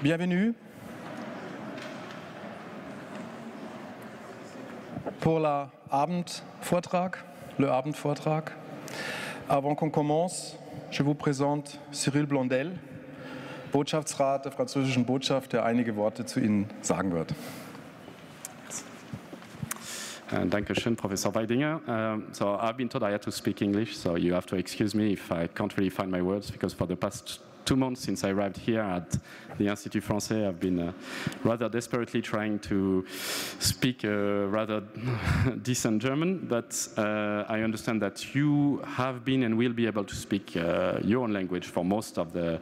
Bienvenue pour le Abendvortrag. Avant qu'on commence, je vous présente Cyril Blondel, Botschaftsrat der französischen Botschaft, der einige Worte zu Ihnen sagen wird. Dankeschön, Professor Weidinger. So I've been told I had to speak English, so you have to excuse me if I can't really find my words, because for the past 2 months since I arrived here at the Institut Français, I've been rather desperately trying to speak rather decent German, but I understand that you have been and will be able to speak your own language for most of the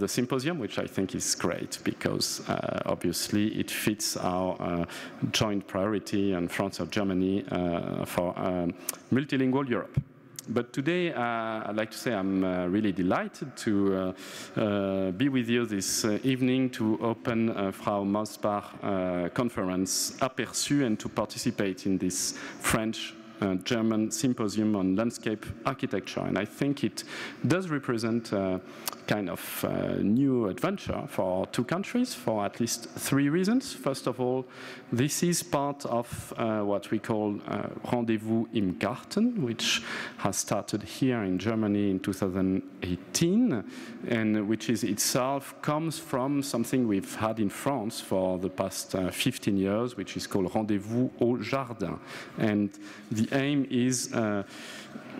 symposium, which I think is great, because obviously it fits our joint priority in France or Germany for multilingual Europe. But today, I'd like to say I'm really delighted to be with you this evening to open Frau Mosbach conference Aperçu and to participate in this French-German symposium on landscape architecture. And I think it does represent a kind of new adventure for 2 countries for at least 3 reasons. First of all, this is part of what we call Rendezvous im Garten, which has started here in Germany in 2018, and which is itself comes from something we've had in France for the past 15 years, which is called Rendezvous au Jardin. And the aim is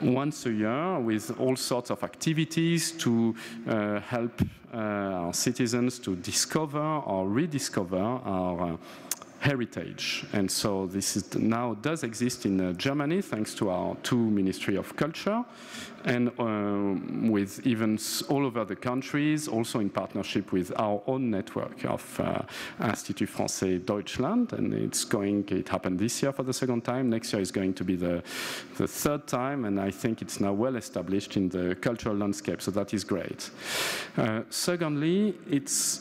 once a year with all sorts of activities to help our citizens to discover or rediscover our heritage. And so this is now does exist in Germany thanks to our 2 Ministry of Culture, and with events all over the countries, also in partnership with our own network of Institut Français Deutschland. And it happened this year for the 2nd time. Next year is going to be the 3rd time, and I think it's now well established in the cultural landscape, so that is great. Secondly, it's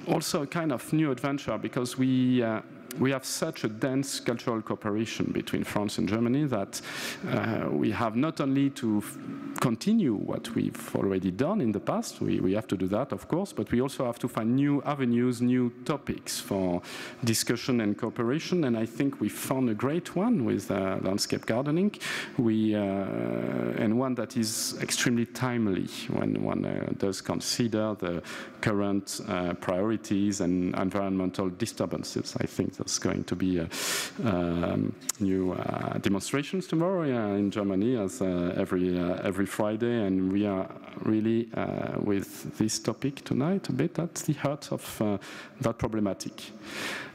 also a kind of new adventure, because we have such a dense cultural cooperation between France and Germany that we have not only to continue what we've already done in the past, we have to do that, of course, but we also have to find new avenues, new topics for discussion and cooperation, and I think we found a great one with landscape gardening, and one that is extremely timely when one does consider the current priorities and environmental disturbances. I think there's going to be new demonstrations tomorrow in Germany, as every Friday, and we are really with this topic tonight a bit at the heart of that problematic.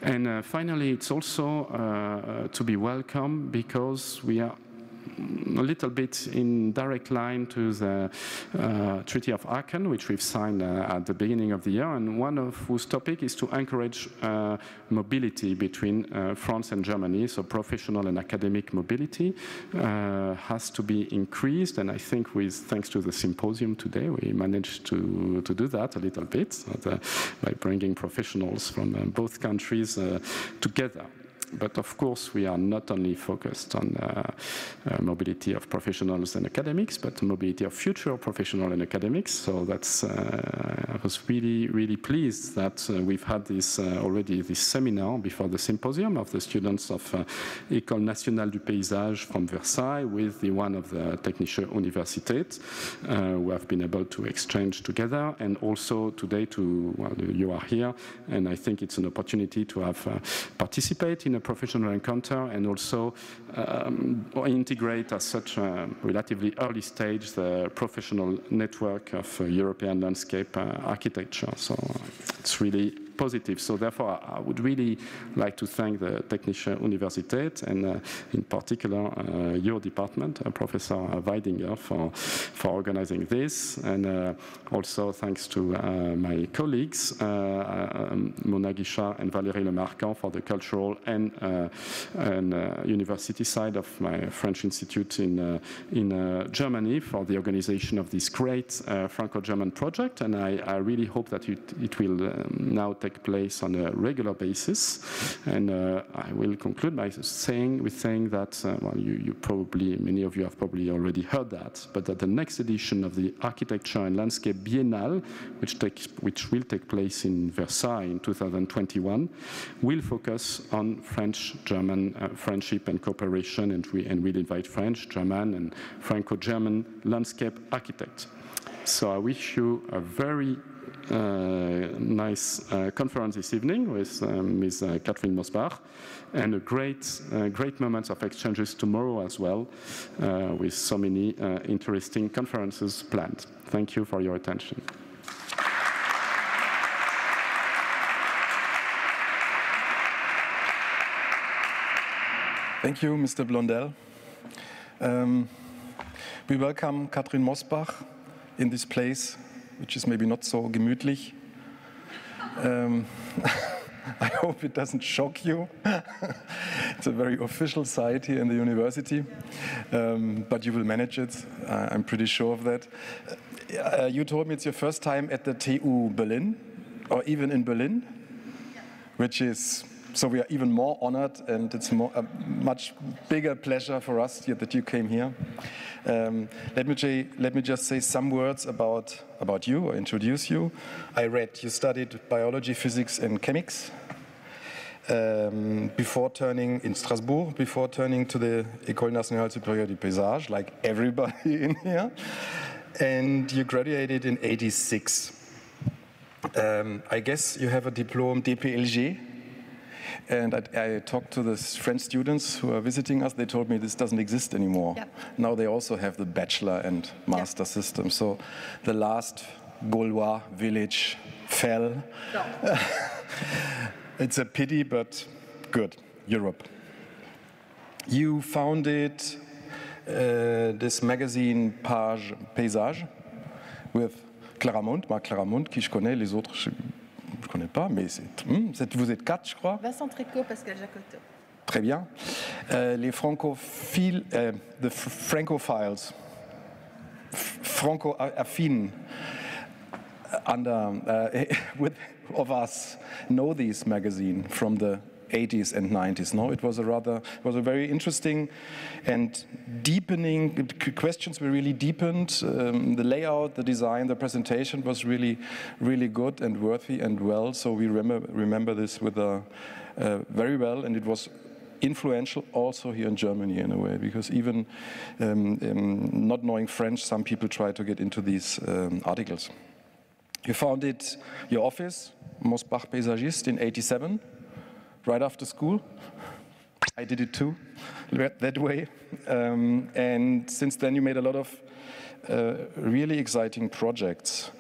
And finally, it's also to be welcome, because we are a little bit in direct line to the Treaty of Aachen, which we've signed at the beginning of the year, and one of whose topic is to encourage mobility between France and Germany. So professional and academic mobility has to be increased, and I think thanks to the symposium today, we managed to do that a little bit by bringing professionals from both countries together. But of course, we are not only focused on mobility of professionals and academics, but mobility of future professional and academics. So that's I was really, really pleased that we've had this already this seminar before the symposium of the students of École Nationale du Paysage from Versailles with the one of the Technische Universität, who have been able to exchange together, and also today you are here, and I think it's an opportunity to have participate in a professional encounter, and also integrate at such a relatively early stage the professional network of European landscape architecture. So it's really positive. So therefore, I would really like to thank the Technische Universität, and in particular your department, Professor Weidinger, for organizing this, and also thanks to my colleagues, Mona Guichard and Valérie Lemarquand, for the cultural and university side of my French institute in Germany, for the organization of this great Franco-German project. And I really hope that it will now take place on a regular basis. And I will conclude by saying that, well, you probably, many of you have probably already heard that, but that the next edition of the Architecture and Landscape Biennale, which will take place in Versailles in 2021, will focus on French-German friendship and cooperation, and we'll invite French, German, and Franco-German landscape architects. So I wish you a very nice conference this evening with Ms. Catherine Mosbach, and a great moments of exchanges tomorrow as well, with so many interesting conferences planned. Thank you for your attention. Thank you, Mr. Blondel. We welcome Catherine Mosbach in this place, which is maybe not so gemütlich. I hope it doesn't shock you. It's a very official site here in the university, but you will manage it. I'm pretty sure of that. You told me it's your first time at the TU Berlin, or even in Berlin, which is, so we are even more honored, and it's a much bigger pleasure for us that you came here. Let me just say some words about you, or introduce you. I read you studied biology, physics, and chemics before turning in Strasbourg, before turning to the École Nationale Supérieure du Paysage, like everybody in here. And you graduated in '86. I guess you have a diploma DPLG. And I talked to the French students who are visiting us. They told me this doesn't exist anymore. Yep. Now they also have the bachelor and master system. So the last Gaulois village fell. No. It's a pity, but good. Europe. You founded this magazine Paysage with Claramont, Marc Claramont, qui je connais, les autres, je ne connais pas, mais vous êtes 4, je crois. Vincent Tricot, Pascal Jacotot. Très bien. Les francophiles, the Francophiles, Franco-affine, of us know this magazine from the 80s and 90s. No, it was a very interesting and deepening. Questions were really deepened. The layout, the design, the presentation was really, really good and worthy and well. So we remember this with very well, and it was influential also here in Germany in a way, because even not knowing French, some people try to get into these articles. You founded your office, Mosbach Paysagist, in '87. Right after school. I did it too, that way. And since then you made a lot of really exciting projects.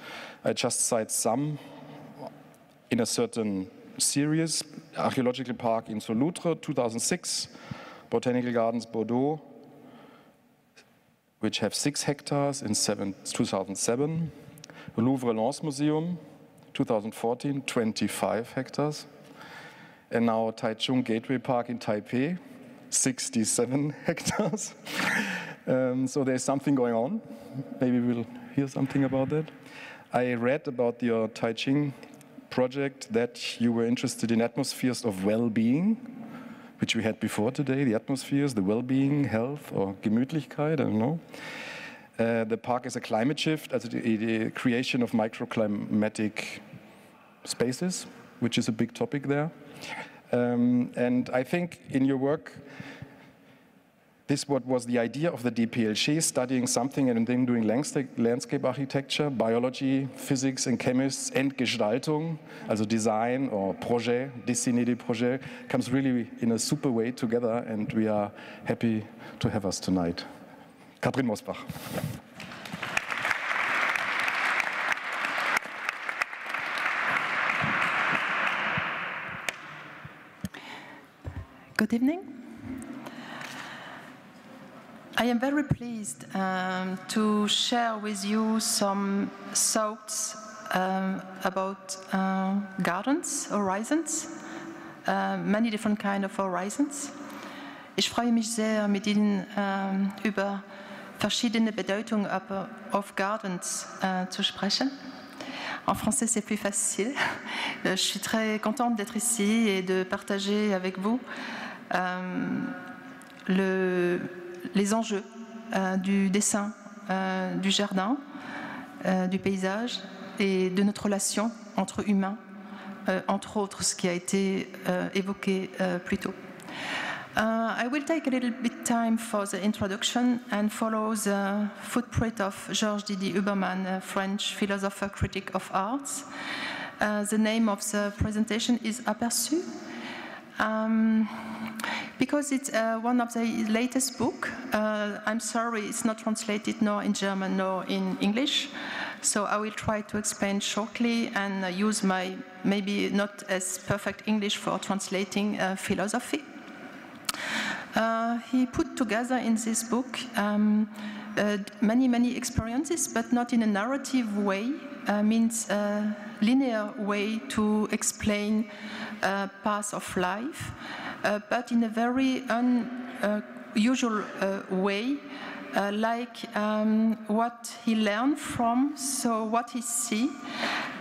I just cite some in a certain series. Archaeological Park in Solutre, 2006. Botanical Gardens Bordeaux, which have 6 hectares in 2007. Louvre Lens Museum, 2014, 25 hectares. And now Taichung Gateway Park in Taipei, 67 hectares. So there's something going on. Maybe we'll hear something about that. I read about your Taichung project that you were interested in atmospheres of well-being, which we had before today, the atmospheres, the well-being, health, or Gemütlichkeit, I don't know. The park is a climate shift, also the creation of microclimatic spaces, which is a big topic there. And I think in your work, this what was the idea of the DPLG, studying something and then doing landscape architecture, biology, physics and chemists, and Gestaltung, also design or projet, dessiner des projets, comes really in a super way together, and we are happy to have us tonight. Catherine Mosbach. Good evening. I am very pleased to share with you some thoughts about gardens, horizons, many different kinds of horizons. Ich freue mich sehr, mit Ihnen über verschiedene Bedeutungen of gardens zu sprechen. En français, c'est plus facile. Je suis très contente d'être ici et de partager avec vous les enjeux du dessin, du jardin, du paysage et de notre relation entre humains, entre autres, ce qui a été évoqué plus tôt. I will take a little bit time for the introduction and follow the footprint of Georges Didier Huberman, a French philosopher, critic of arts. The name of the presentation is Aperçu. Because it's one of the latest book, I'm sorry it's not translated nor in German nor in English, so I will try to explain shortly and use my maybe not as perfect English for translating philosophy. He put together in this book many experiences, but not in a narrative way, means a linear way to explain path of life, but in a very unusual way, like what he learned from, so what he see,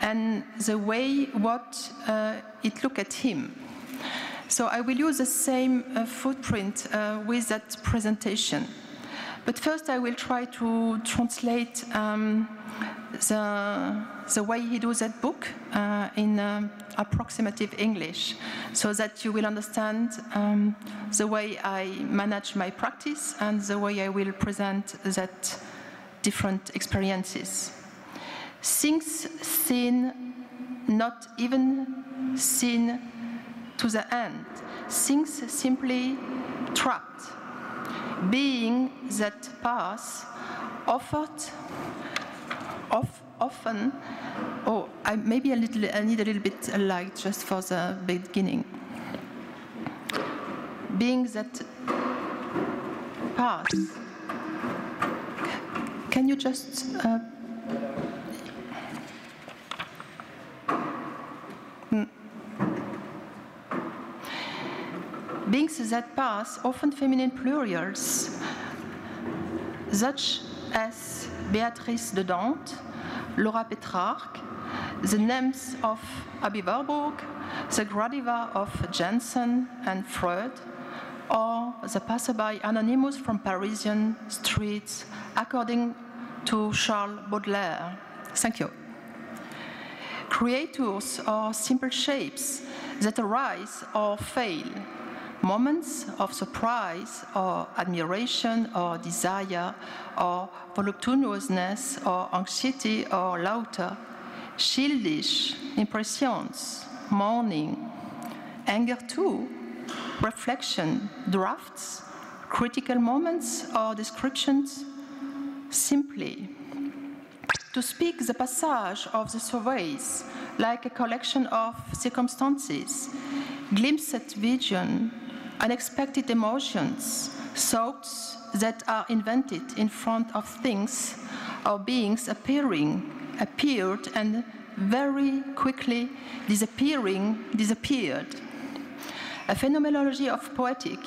and the way what it look at him. So I will use the same footprint with that presentation. But first I will try to translate the way he does that book in approximative English, so that you will understand the way I manage my practice and the way I will present that different experiences. Things seen, not even seen to the end. Things simply trapped. Being that path often, I need a little bit light just for the beginning. Being that path, can you just beings that pass, often feminine plurals, such as Béatrice de Dante, Laura Petrarch, the names of Abby Warburg, the Gradiva of Jensen and Freud, or the passerby anonymous from Parisian streets, according to Charles Baudelaire. Thank you. Creators are simple shapes that arise or fail, moments of surprise or admiration or desire or voluptuousness or anxiety or laughter, childish impressions, mourning, anger too, reflection, drafts, critical moments or descriptions, simply. To speak the passage of the surveys like a collection of circumstances, glimpsed vision, unexpected emotions, thoughts that are invented in front of things or beings appeared and very quickly disappeared. A phenomenology of poetic,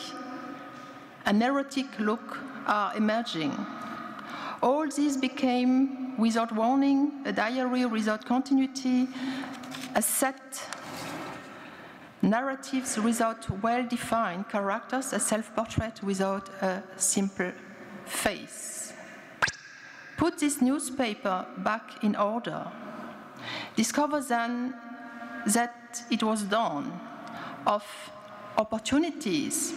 an erotic look are emerging. All this became, without warning, a diary without continuity, a set narratives without well-defined characters, a self-portrait without a simple face. Put this newspaper back in order. Discover then that it was dawn of opportunities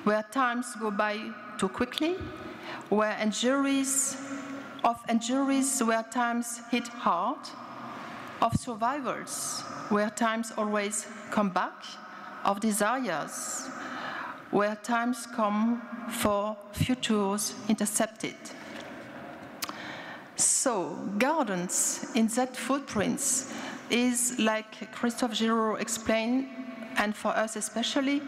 where times go by too quickly, where injuries where times hit hard, of survivals where times always come back, of desires where times come for futures intercepted. So, Gardens in that footprints is, like Christophe Giraud explained, and for us especially,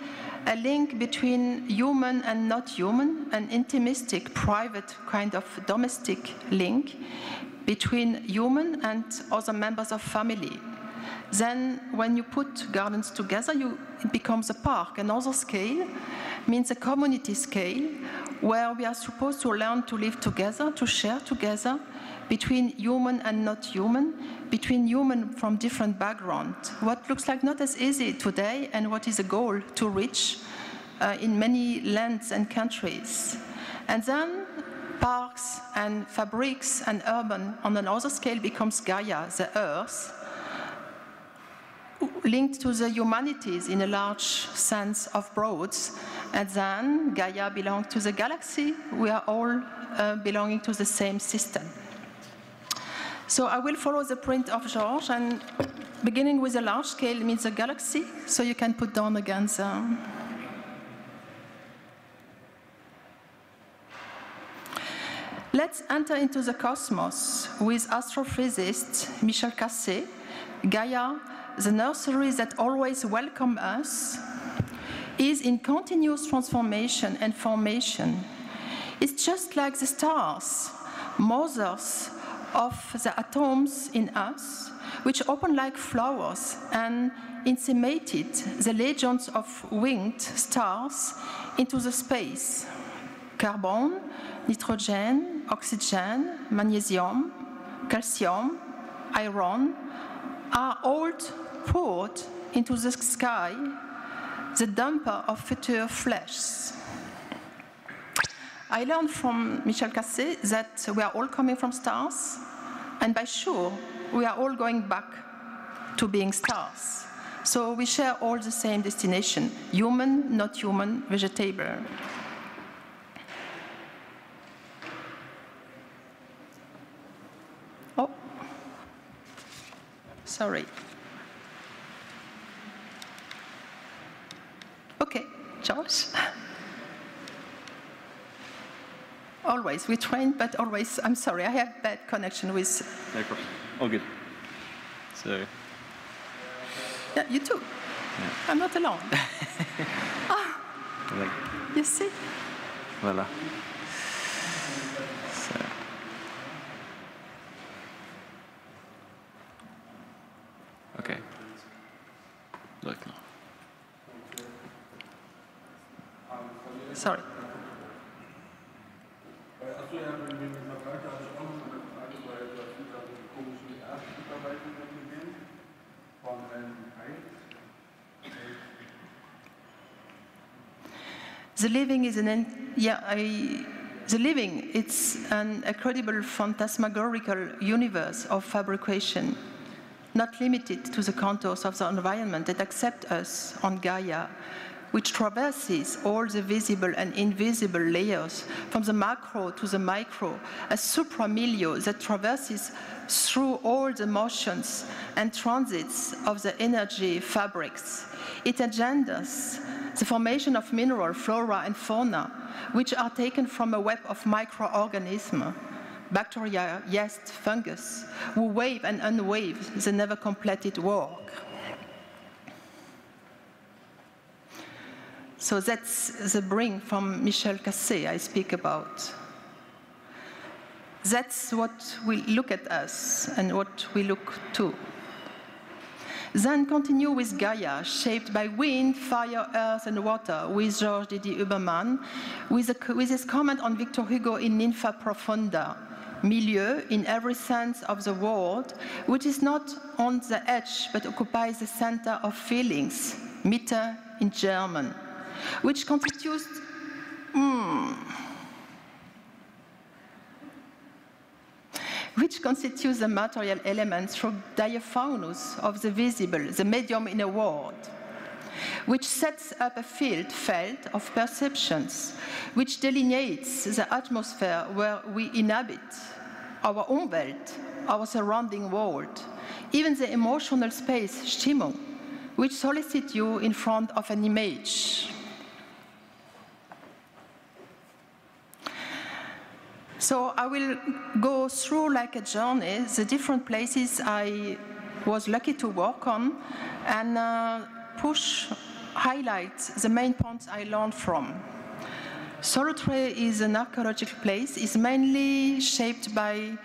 a link between human and not human, an intimistic, private, kind of domestic link between human and other members of family. Then, when you put gardens together, it becomes a park. Another scale means a community scale, where we are supposed to learn to live together, to share together, between human and not human, between human from different backgrounds, what looks like not as easy today and what is a goal to reach in many lands and countries. And then parks and fabrics and urban on another scale becomes Gaia, the earth, linked to the humanities in a large sense of broads. And then Gaia belongs to the galaxy. We are all belonging to the same system. So I will follow the print of Georges, and beginning with a large scale means the galaxy. So you can put down again the... Let's enter into the cosmos with astrophysicist Michel Cassé. Gaia, the nursery that always welcomes us, is in continuous transformation and formation. It's just like the stars, mothers of the atoms in us, which open like flowers and inseminated the legions of winged stars into the space. Carbon, nitrogen, oxygen, magnesium, calcium, iron are all poured into the sky, the dumper of future flesh. I learned from Michel Cassé that we are all coming from stars, and by sure, we are all going back to being stars. So we share all the same destination, human, not human, vegetable. Oh, sorry. Okay, George. Always, we train, but always, I'm sorry, I have bad connection with... No problem. All good. So... Yeah, you too. Yeah. I'm not alone. You see? Voilà. So... Okay. Look now. Sorry. The living is the living, it's an incredible phantasmagorical universe of fabrication, not limited to the contours of the environment that accept us on Gaia, which traverses all the visible and invisible layers, from the macro to the micro, a supramilio that traverses through all the motions and transits of the energy fabrics. It engenders the formation of mineral, flora, and fauna, which are taken from a web of microorganisms, bacteria, yeast, fungus, who wave and unwave the never-completed work. So that's the bring from Michel Cassé I speak about. That's what we look at us and what we look to. Then continue with Gaia, shaped by wind, fire, earth, and water, with Georges Didier Huberman, with his comment on Victor Hugo in Ninfa Profunda, milieu in every sense of the word, which is not on the edge but occupies the center of feelings, Mitte in German, which constitutes the material elements through diaphanous of the visible, the medium in a word, which sets up a felt of perceptions, which delineates the atmosphere where we inhabit, our Umwelt, our surrounding world, even the emotional space, Stimmung, which solicits you in front of an image. So I will go through like a journey, the different places I was lucky to work on, and highlight the main points I learned from. Solutré is an archaeological place. It's mainly shaped by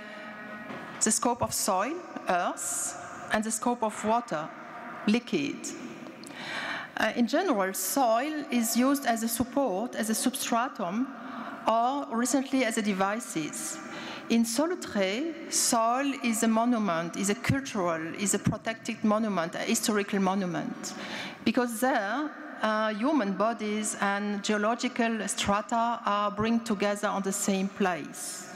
the scope of soil, earth, and the scope of water, liquid. In general, soil is used as a support, as a substratum, or recently as a devices. in Solutré, soil is a monument, is a cultural, is a protected monument, a historical monument. Because there, human bodies and geological strata are bring together on the same place.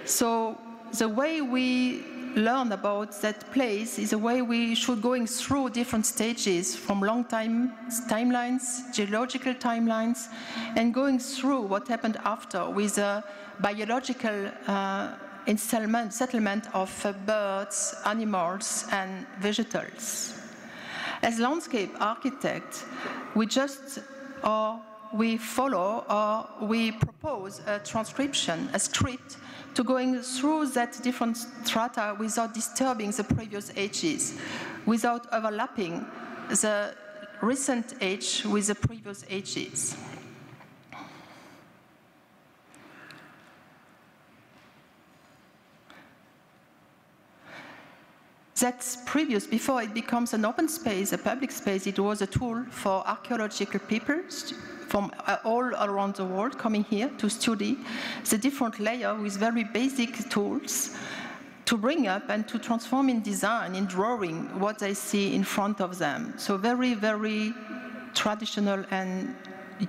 So the way we learn about that place is a way we should going through different stages from long time timelines, geological timelines, and going through what happened after with a biological settlement of birds, animals, and vegetables. As landscape architect, we just we follow or we propose a transcription, a script, to going through that different strata without disturbing the previous ages, without overlapping the recent age with the previous ages. That's previous, before it becomes an open space, a public space, it was a tool for archaeological people from all around the world coming here to study the different layers with very basic tools to bring up and to transform in design, in drawing, what they see in front of them. So very, very traditional and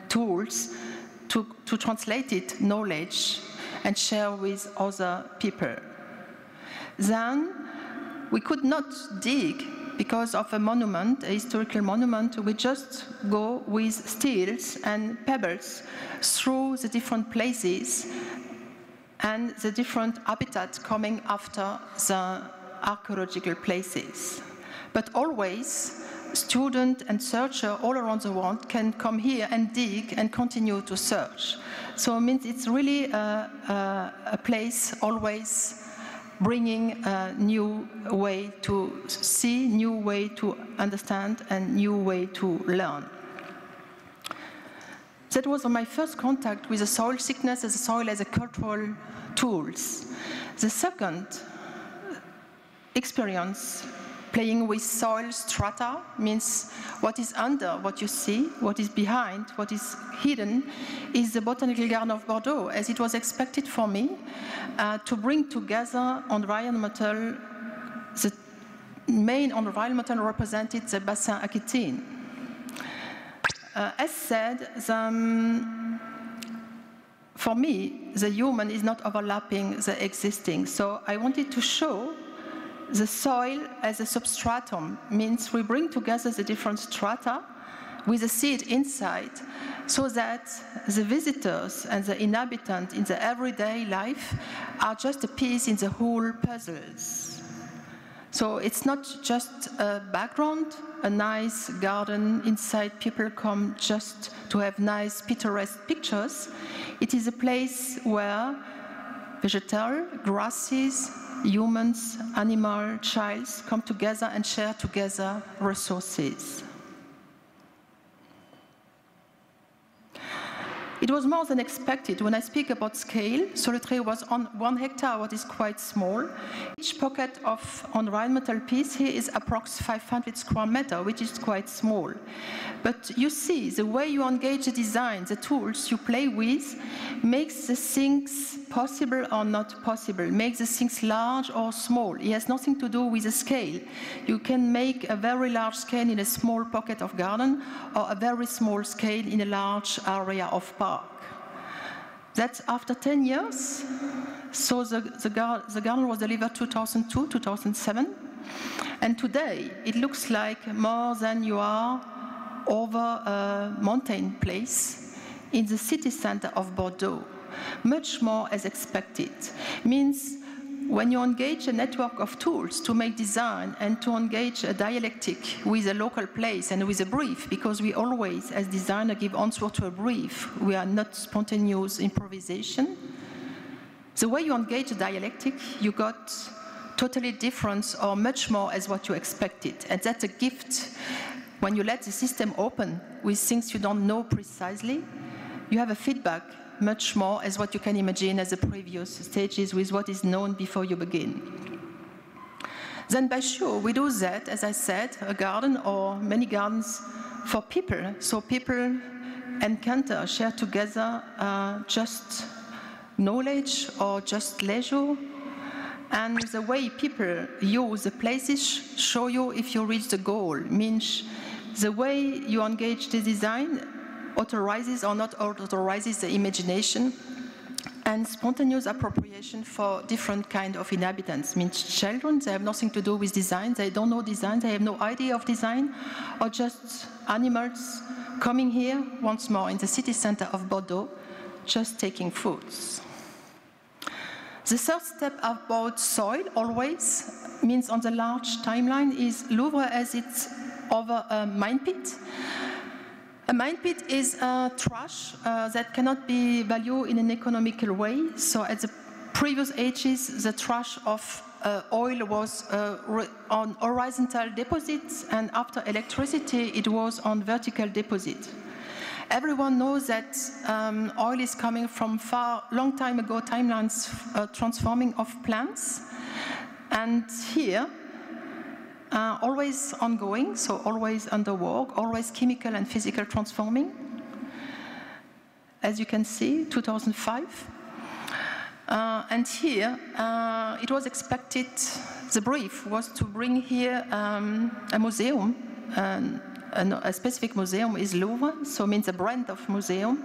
tools to translate it, knowledge, and share with other people. Then, we could not dig because of a monument, a historical monument. We just go with steels and pebbles through the different places and the different habitats coming after the archaeological places. But always, students and searchers all around the world can come here and dig and continue to search. So it means it's really a place always bringing a new way to see, new way to understand, and new way to learn. That was my first contact with the soil sickness as a soil as a cultural tools. The second experience playing with soil strata means what is under what you see, what is behind, what is hidden, is the Botanical Garden of Bordeaux, as it was expected for me to bring together environmental, the main environmental represented the Bassin Aquitaine. As said, for me, the human is not overlapping the existing, so I wanted to show the soil as a substratum, means we bring together the different strata with a seed inside, so that the visitors and the inhabitants in the everyday life are just a piece in the whole puzzles. So it's not just a background, a nice garden inside people come just to have nice picturesque pictures. It is a place where vegetal, grasses, humans, animal, childs come together and share together resources. It was more than expected. When I speak about scale, Solutré was on 1 hectare, what is quite small. Each pocket of environmental piece here is approximately 500 square meters, which is quite small. But you see, the way you engage the design, the tools you play with, makes the things possible or not possible, makes the things large or small. It has nothing to do with the scale. You can make a very large scale in a small pocket of garden, or a very small scale in a large area of park. That's after 10 years. So the garden was delivered 2002, 2007. And today, it looks like more than you are over a mountain place in the city center of Bordeaux. Much more as expected. Means when you engage a network of tools to make design and to engage a dialectic with a local place and with a brief, because we always, as designer, give answer to a brief. We are not spontaneous improvisation. The way you engage a dialectic, you got totally different or much more as what you expected. And that's a gift. When you let the system open with things you don't know precisely, you have a feedback much more as what you can imagine as the previous stages with what is known before you begin. Then by sure, we do that, as I said, a garden or many gardens for people. So people encounter, share together just knowledge or just leisure. And the way people use the places show you if you reach the goal. Means the way you engage the design authorizes or not authorizes the imagination and spontaneous appropriation for different kind of inhabitants. Means children, they have nothing to do with design, they don't know design, they have no idea of design, or just animals coming here once more in the city center of Bordeaux, just taking foods. The third step about soil always means on the large timeline is Louvre as it's over a mine pit. A mine pit is trash that cannot be valued in an economical way. So at the previous ages, the trash of oil was on horizontal deposits, and after electricity, it was on vertical deposit. Everyone knows that oil is coming from long time ago timelines transforming of plants. And here, always ongoing, so always under work, always chemical and physical transforming. As you can see, 2005. And here, it was expected, the brief was to bring here a museum, a specific museum is Louvre, so means a brand of museum.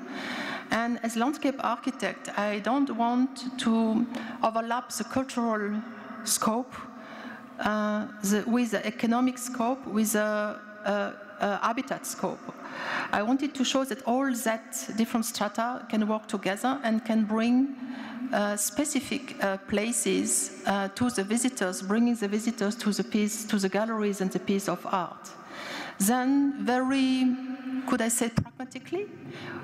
And as landscape architect, I don't want to overlap the cultural scope with the economic scope, with the habitat scope. I wanted to show that all that different strata can work together and can bring specific places to the visitors, bringing the visitors to the piece, to the galleries and the piece of art. Then, very, could I say pragmatically,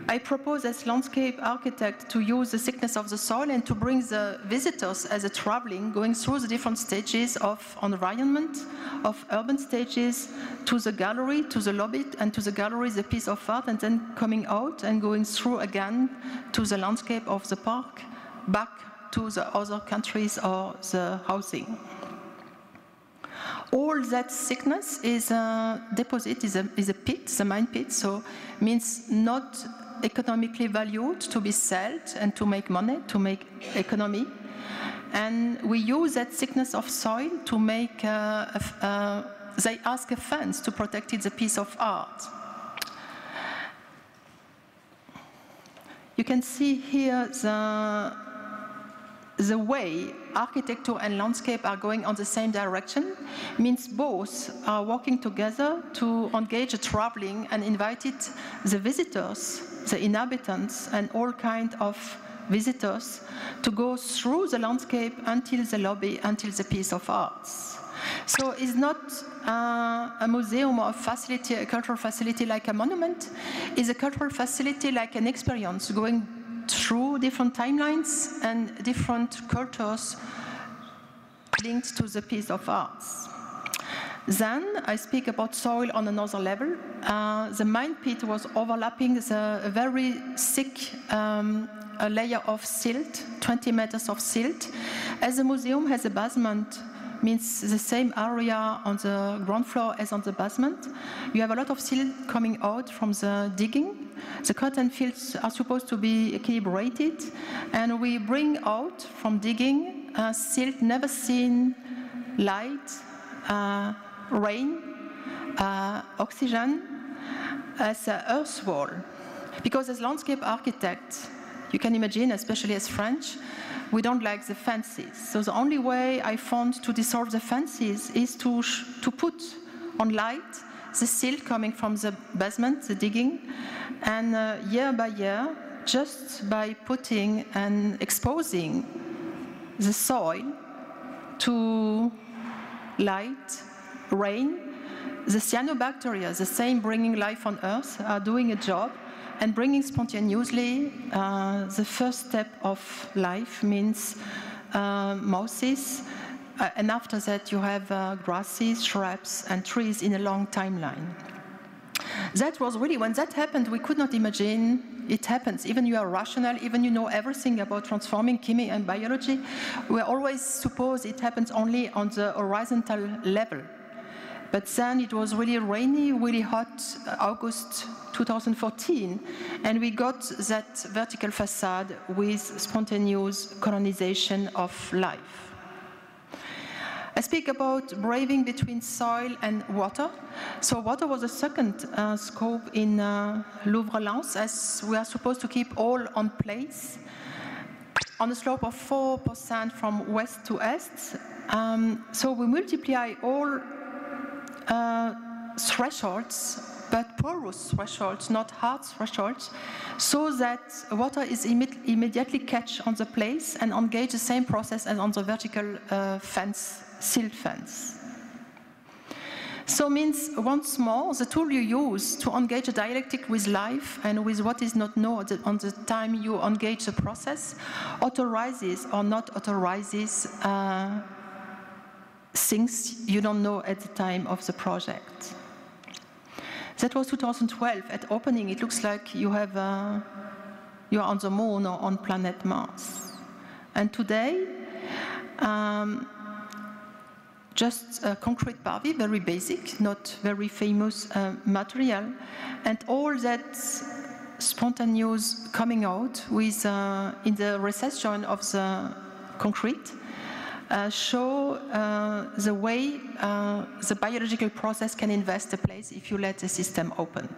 I propose as landscape architect to use the thickness of the soil and to bring the visitors as a traveling, going through the different stages of environment, of urban stages, to the gallery, to the lobby, and to the gallery, the piece of art, and then coming out and going through again to the landscape of the park, back to the other countries or the housing. All that thickness is a deposit, is a pit, the mine pit, so means not economically valued to be sold and to make money, to make economy. And we use that thickness of soil to make, they ask a fence to protect it, the piece of art. You can see here the way architecture and landscape are going on the same direction, means both are working together to engage a traveling and invited the visitors, the inhabitants, and all kinds of visitors to go through the landscape until the lobby, until the piece of arts. So it's not a museum or a facility, a cultural facility like a monument. It's a cultural facility like an experience going through different timelines and different cultures linked to the piece of arts. Then I speak about soil on another level. The mine pit was overlapping a very thick layer of silt, 20 meters of silt. As the museum has a basement, means the same area on the ground floor as on the basement, you have a lot of silt coming out from the digging. The cotton fields are supposed to be equilibrated, and we bring out from digging silt never seen, light, rain, oxygen, as an earth wall. Because as landscape architects, you can imagine, especially as French, we don't like the fences. So the only way I found to dissolve the fences is to put on light the silt coming from the basement, the digging, and year by year, just by putting and exposing the soil to light, rain, the cyanobacteria, the same bringing life on Earth, are doing a job and bringing spontaneously the first step of life, means mosses, and after that you have grasses, shrubs, and trees in a long timeline. That was really, when that happened, we could not imagine it happens. Even you are rational, even you know everything about transforming chemistry and biology, we always suppose it happens only on the horizontal level. But then it was really rainy, really hot, August 2014, and we got that vertical facade with spontaneous colonization of life. I speak about braving between soil and water. So water was the second scope in Louvre-Lens, as we are supposed to keep all on place on a slope of 4% from west to east. So we multiply all thresholds, but porous thresholds, not hard thresholds, so that water is immediately catch on the place and engage the same process as on the vertical fence, silt fence. So means, once more, the tool you use to engage a dialectic with life and with what is not known on the time you engage the process authorizes or not authorizes things you don't know at the time of the project. That was 2012. At opening, it looks like you are on the moon or on planet Mars. And today, just a concrete parvis, very basic, not very famous material, and all that spontaneous coming out with in the recess joint of the concrete show the way the biological process can invest the place if you let the system open.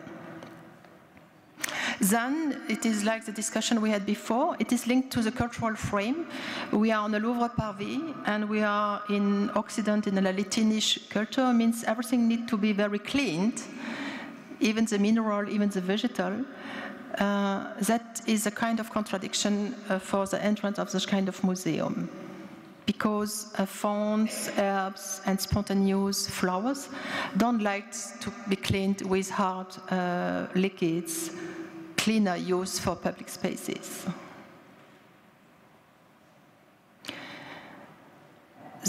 Then it is like the discussion we had before. It is linked to the cultural frame. We are on the Louvre Parvis, and we are in Occident in a Latinish culture. It means everything needs to be very cleaned, even the mineral, even the vegetal. That is a kind of contradiction for the entrance of this kind of museum, because fawns, herbs, and spontaneous flowers don't like to be cleaned with hard liquids, cleaner used for public spaces.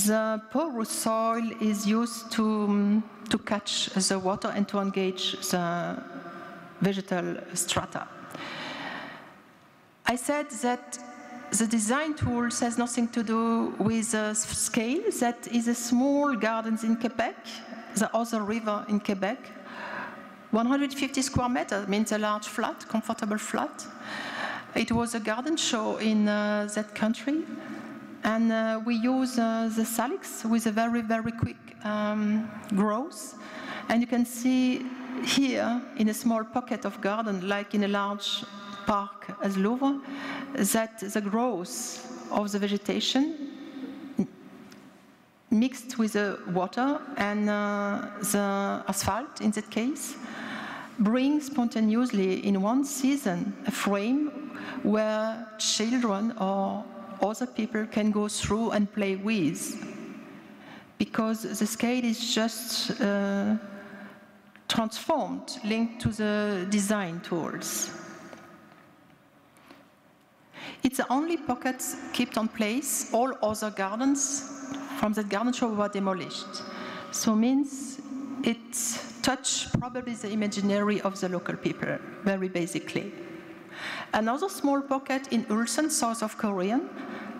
The porous soil is used to catch the water and to engage the vegetal strata. I said that the design tool has nothing to do with the scale. That is a small gardens in Quebec, the other river in Quebec. 150 square meters means a large flat, comfortable flat. It was a garden show in that country. And we use the salix with a very, very quick growth. And you can see here in a small pocket of garden, like in a large park as Louvre, that the growth of the vegetation mixed with the water and the asphalt, in that case, brings spontaneously in one season a frame where children or other people can go through and play with, because the scale is just transformed, linked to the design tools. It's the only pockets kept on place. All other gardens from that garden show were demolished. So means it touched probably the imaginary of the local people, very basically. Another small pocket in Ulsan, south of Korea,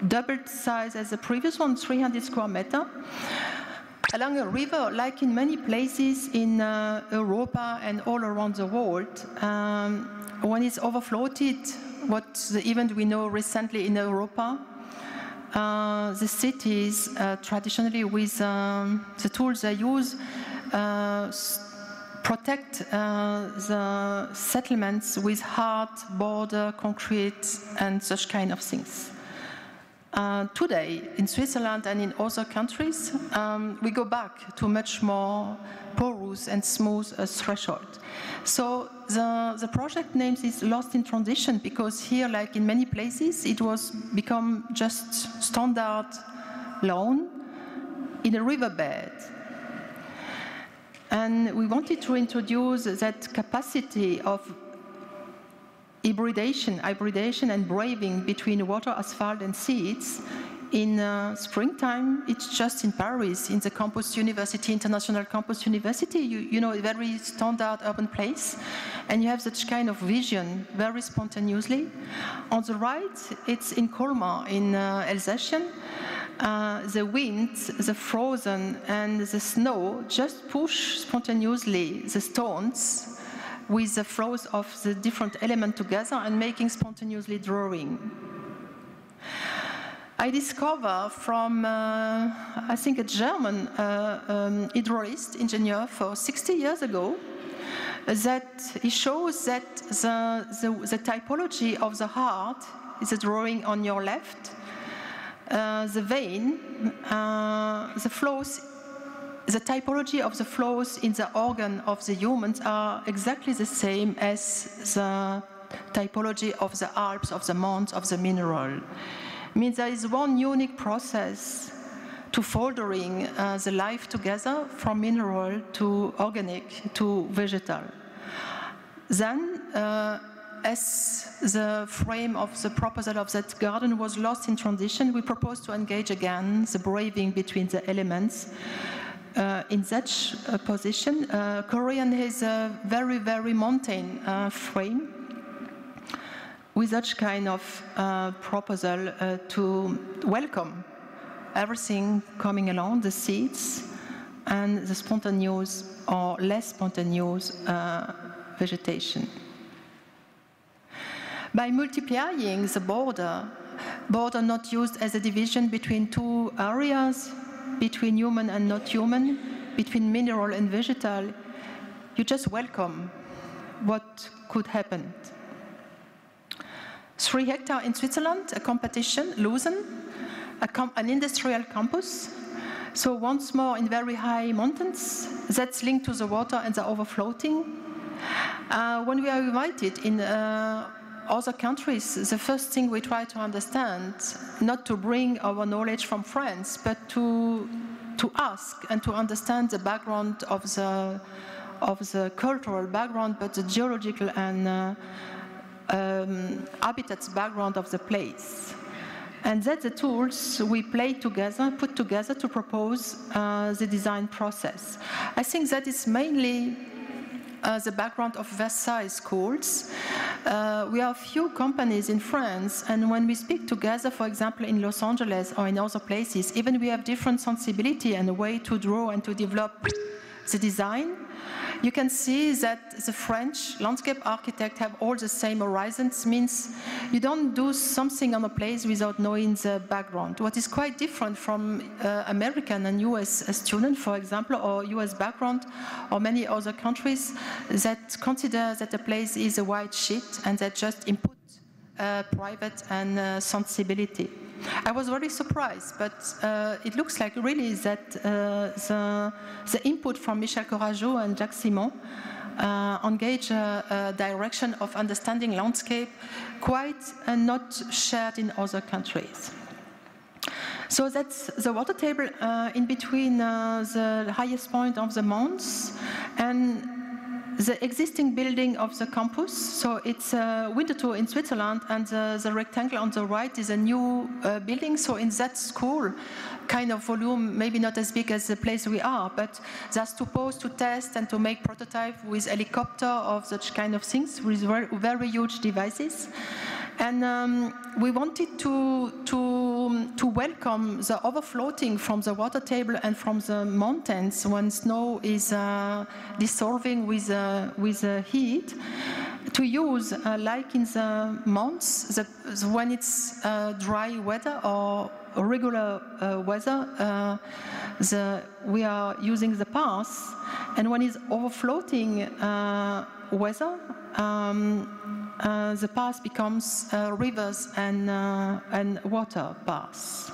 double size as the previous one, 300 square meters, along a river, like in many places in Europa and all around the world. When it's overfloated, what the event we know recently in Europa, the cities traditionally with the tools they use protect the settlements with hard border, concrete, and such kind of things. Today, in Switzerland and in other countries, we go back to much more porous and smooth threshold. So the project name is Lost in Transition, because here, like in many places, it was become just standard lawn in a riverbed. And we wanted to introduce that capacity of hybridation and braving between water, asphalt, and seeds. In springtime, it's just in Paris, in the campus university, international campus university, you know, a very standard urban place, and you have such kind of vision very spontaneously. On the right, it's in Colmar, in Alsatian, the wind, the frozen, and the snow just push spontaneously the stones with the flows of the different elements together and making spontaneously drawing. I discovered from, I think, a German hydraulist engineer for 60 years ago that he shows that the typology of the heart is a drawing on your left. The vein, the flows, the typology of the flows in the organ of the humans are exactly the same as the typology of the Alps, of the mountains, of the mineral. It means there is one unique process to foldering the life together from mineral to organic to vegetal. Then, as the frame of the proposal of that garden was lost in transition, we proposed to engage again the braving between the elements. In such a position, Korean has a very, very mountain frame with such kind of proposal to welcome everything coming along, the seeds and the spontaneous or less spontaneous vegetation. By multiplying the border not used as a division between two areas, between human and not human, between mineral and vegetal, you just welcome what could happen. 3 hectares in Switzerland, a competition, Lucen, an industrial campus. So once more in very high mountains, that's linked to the water and the overflowing. When we are invited in other countries, the first thing we try to understand, not to bring our knowledge from France, but to ask and to understand the background of the cultural background, but the geological and habitats background of the place. And that's the tools we put together to propose the design process. I think that is mainly the background of Versailles schools. We have few companies in France, and when we speak together, for example, in Los Angeles or in other places, even we have different sensibility and a way to draw and to develop the design. You can see that the French landscape architects have all the same horizons, means you don't do something on a place without knowing the background. What is quite different from American and US students, for example, or US background, or many other countries that consider that a place is a white sheet and that just input private and sensibility. I was very surprised, but it looks like really that the input from Michel Courajou and Jacques Simon engage a direction of understanding landscape quite not shared in other countries. So that's the water table in between the highest point of the mountains and the existing building of the campus. So it's a window tour in Switzerland, and the rectangle on the right is a new building. So in that school, kind of volume, maybe not as big as the place we are, but they're supposed to test and to make prototype with helicopter of such kind of things, with very, very huge devices. And we wanted to welcome the overfloating from the water table and from the mountains when snow is dissolving with heat, to use, like in the months, when it's dry weather or regular weather, we are using the pass, and when it's overfloating weather, the pass becomes rivers and water pass.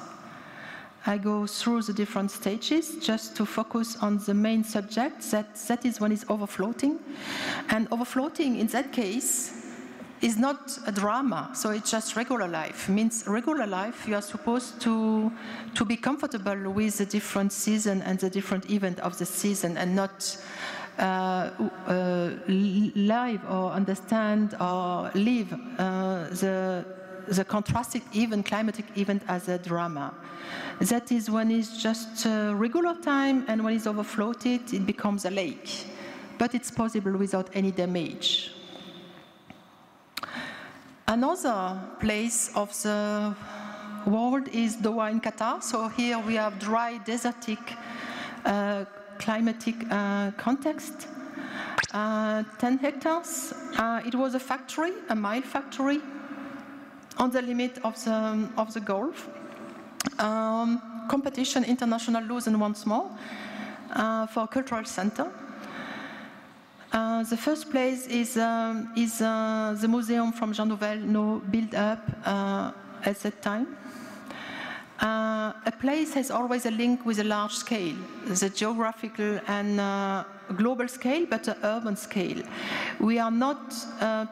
I go through the different stages just to focus on the main subject, that is when it's overfloating. And overfloating in that case is not a drama, so it's just regular life. It means regular life, you are supposed to be comfortable with the different season and the different event of the season, and not live or understand or live the contrasting event, climatic event as a drama. That is when it's just regular time, and when it's overfloated, it becomes a lake. But it's possible without any damage. Another place of the world is Doha in Qatar. So here we have dry, desertic, climatic context. 10 hectares. It was a factory, a mile factory, on the limit of the Gulf. Competition, international Lausanne once more, for a cultural center. The first place is the museum from Jean Nouvel, no built up at that time. A place has always a link with a large scale, the geographical and global scale, but an urban scale. We are not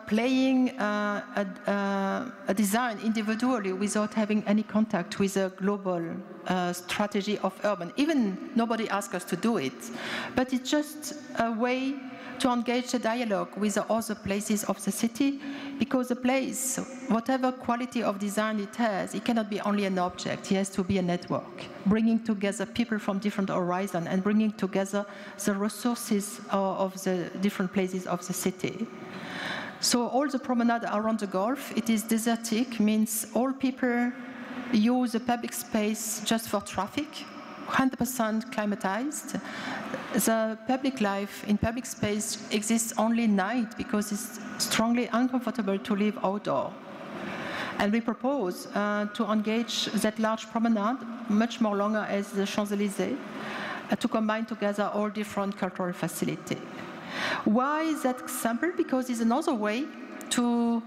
playing a design individually without having any contact with a global strategy of urban. Even nobody asked us to do it, but it's just a way to engage a dialogue with the other places of the city, because the place, whatever quality of design it has, it cannot be only an object, it has to be a network, bringing together people from different horizons and bringing together the resources of the different places of the city. So all the promenade around the Gulf, it is desertic, means all people use the public space just for traffic, 100% climatized. The public life in public space exists only night because it's strongly uncomfortable to live outdoor. And we propose to engage that large promenade, much more longer as the Champs-Élysées, to combine together all different cultural facilities. Why is that example? Because it's another way to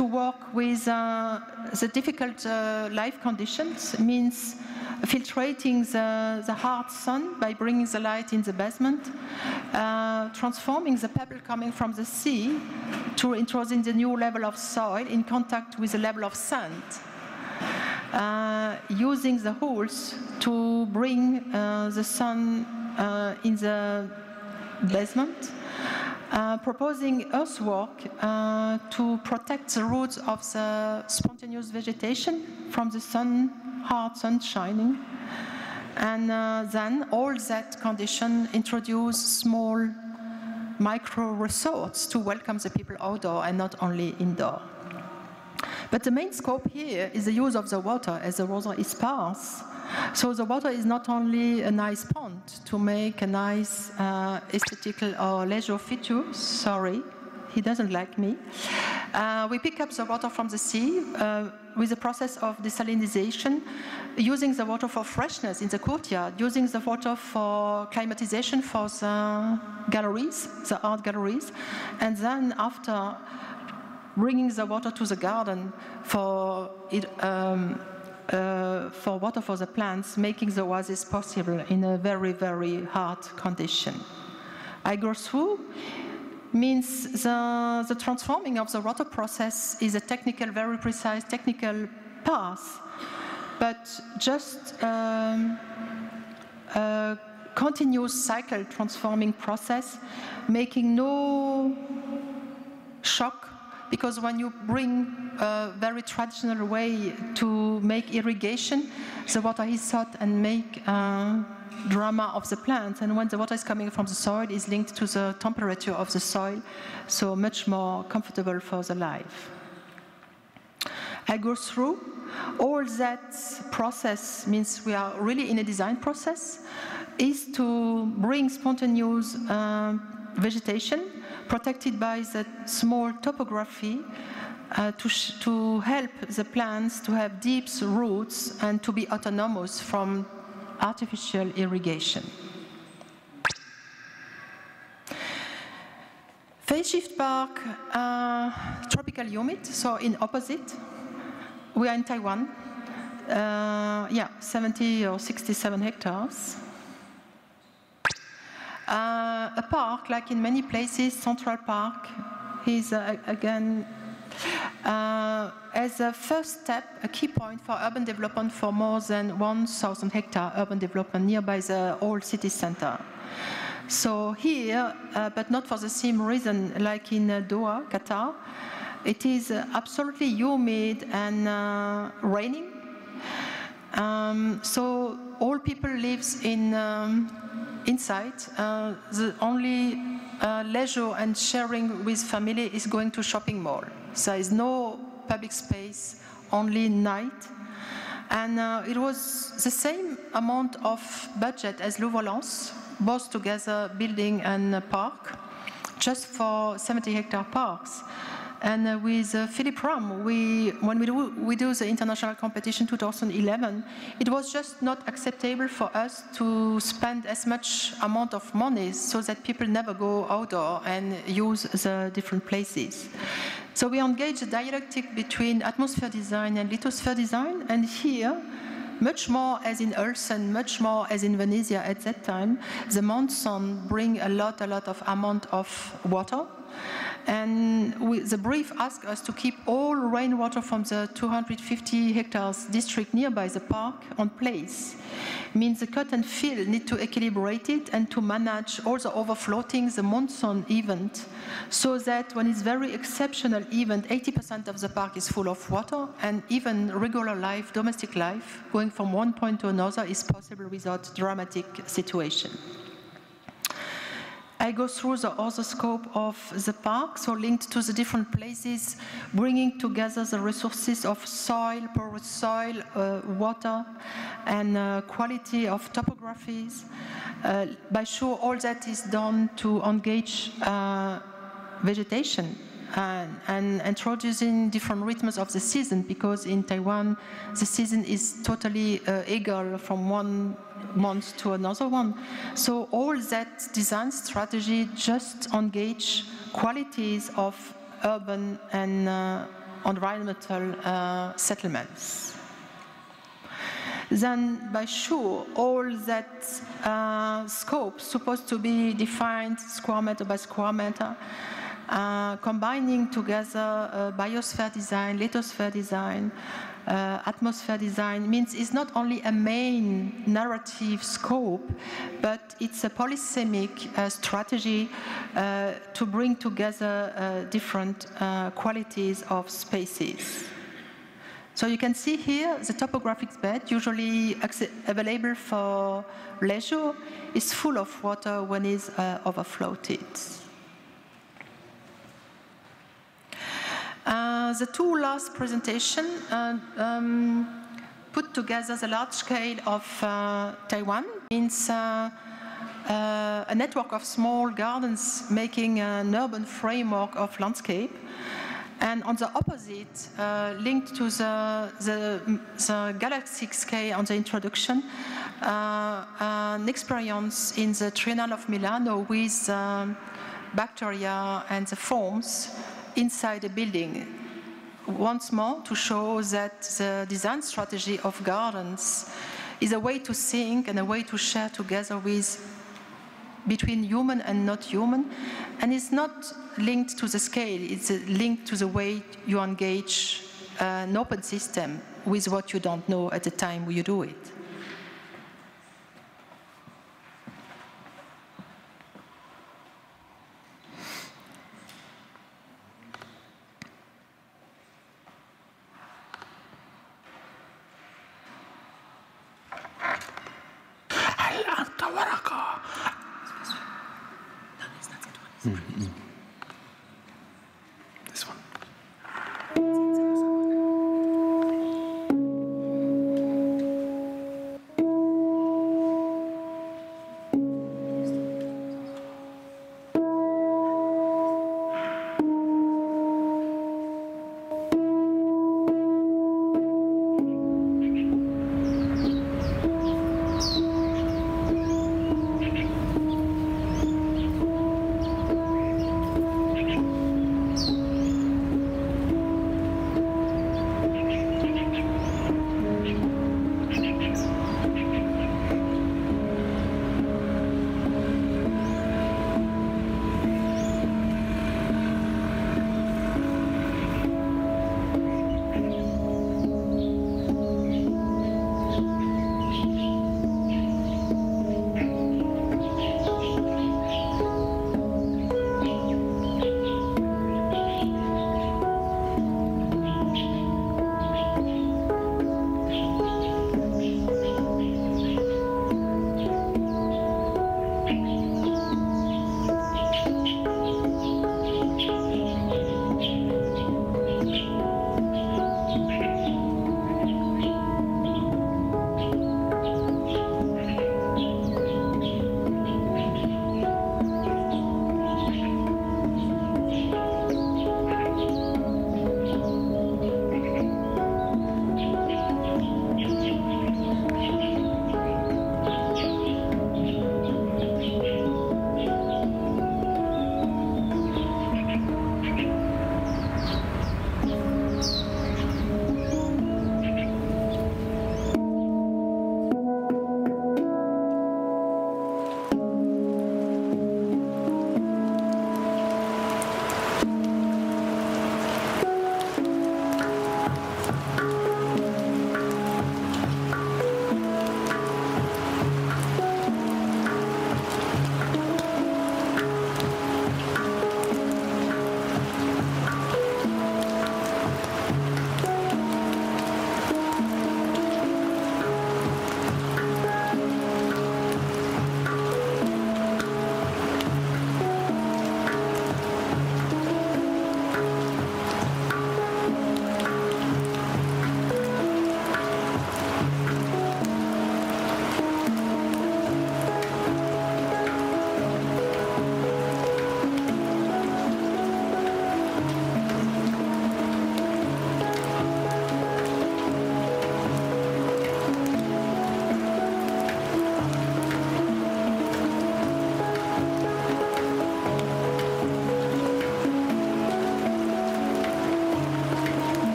work with the difficult life conditions, means filtrating the hard sun by bringing the light in the basement, transforming the pebble coming from the sea to introducing the new level of soil in contact with the level of sand, using the holes to bring the sun in the basement, proposing earthwork to protect the roots of the spontaneous vegetation from the sun, hard sun shining, and then all that condition introduce small micro resorts to welcome the people outdoor and not only indoor. But the main scope here is the use of the water, as the water is sparse. So the water is not only a nice pond to make a nice aesthetical or leisure feature. Sorry, he doesn't like me. We pick up the water from the sea with the process of desalinization, using the water for freshness in the courtyard, using the water for climatization for the galleries, the art galleries, and then after bringing the water to the garden for water for the plants, making the oasis possible in a very, very hard condition. I go through means the transforming of the water process is a technical, very precise technical path, but just a continuous cycle transforming process, making no shock, because when you bring a very traditional way to make irrigation, the water is hot and make drama of the plant, and when the water is coming from the soil, is linked to the temperature of the soil, so much more comfortable for the life. I go through all that process, means we are really in a design process, is to bring spontaneous vegetation protected by the small topography to help the plants to have deep roots and to be autonomous from artificial irrigation. Phase shift park, tropical humid, so in opposite. We are in Taiwan, 70 or 67 hectares. A park, like in many places, Central Park, is again, as a first step, a key point for urban development for more than 1,000 hectare urban development nearby the old city center. So here, but not for the same reason like in Doha, Qatar, it is absolutely humid and raining. So all people lives in inside. The only leisure and sharing with family is going to shopping mall. There is no public space only night. And it was the same amount of budget as Louvre-Lens, both together, building and park, just for 70-hectare parks. And with Philippe Ram, when we do the international competition 2011, it was just not acceptable for us to spend as much amount of money so that people never go outdoor and use the different places. So we engage the dialectic between atmosphere design and lithosphere design, and here, much more as in Ulsan, much more as in Venezia at that time, the monsoon bring a lot of amount of water. And the brief asked us to keep all rainwater from the 250 hectares district nearby the park on place. Means the cut and fill need to equilibrate it and to manage all the overfloating, the monsoon event, so that when it's very exceptional event, 80% of the park is full of water, and even regular life, domestic life, going from one point to another is possible without dramatic situation. I go through the other scope of the park, so linked to the different places, bringing together the resources of soil, porous soil, water, and quality of topographies. By sure, all that is done to engage vegetation and introducing different rhythms of the season, because in Taiwan, the season is totally equal from one month to another one. So all that design strategy just engage qualities of urban and environmental settlements. Then, by sure, all that scope supposed to be defined square meter by square meter, combining together biosphere design, lithosphere design, atmosphere design, means it's not only a main narrative scope, but it's a polysemic strategy to bring together different qualities of spaces. So you can see here the topographic bed, usually available for leisure, is full of water when it's overfloated. The two last presentations put together the large scale of Taiwan. Means a network of small gardens making an urban framework of landscape. And on the opposite, linked to the galactic scale on the introduction, an experience in the Triennale of Milano with bacteria and the forms inside a building. Once more, to show that the design strategy of gardens is a way to think and a way to share together between human and not human, and it's not linked to the scale, it's linked to the way you engage an open system with what you don't know at the time you do it. This one.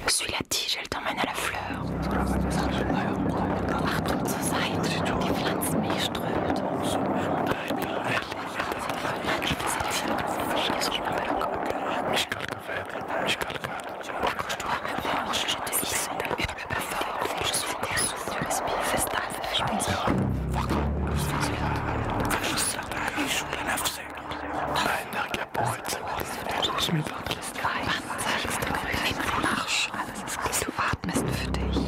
Suis la tige, elle t'emmène à la fleur. Achtung zur Seite, die Pflanzenmilch strömt. Accroche-toi à ma manche, je te hisse. Hurle pas fort, je suis ton souffle, respire, s'installe, Marsch, du atmest für dich.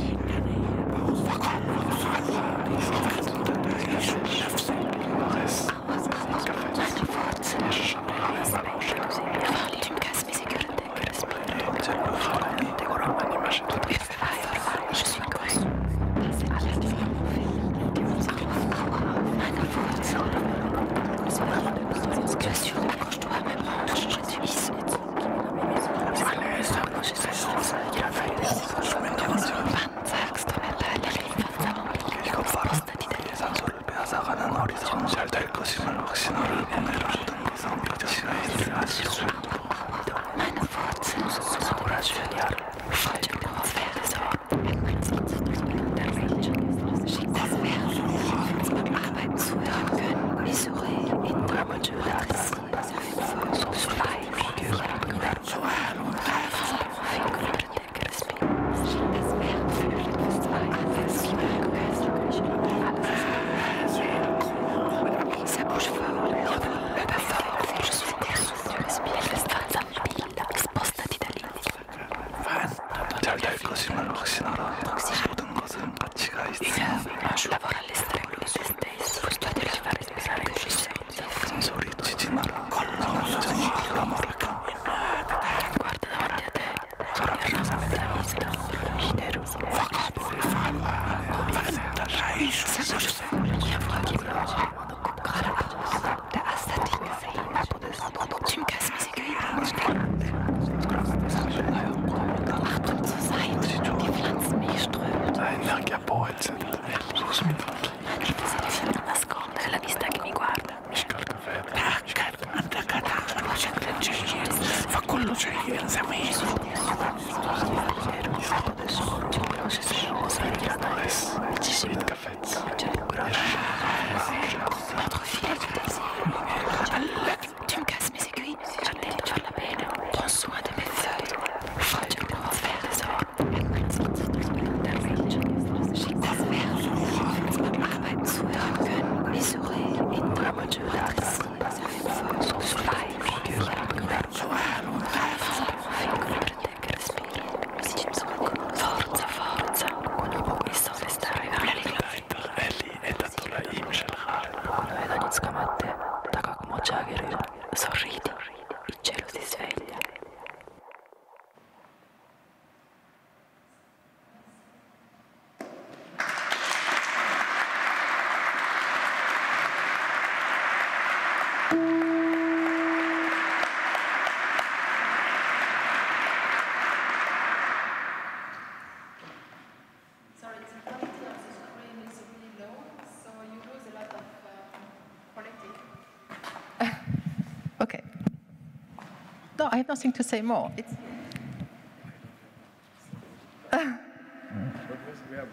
No, I have nothing to say more.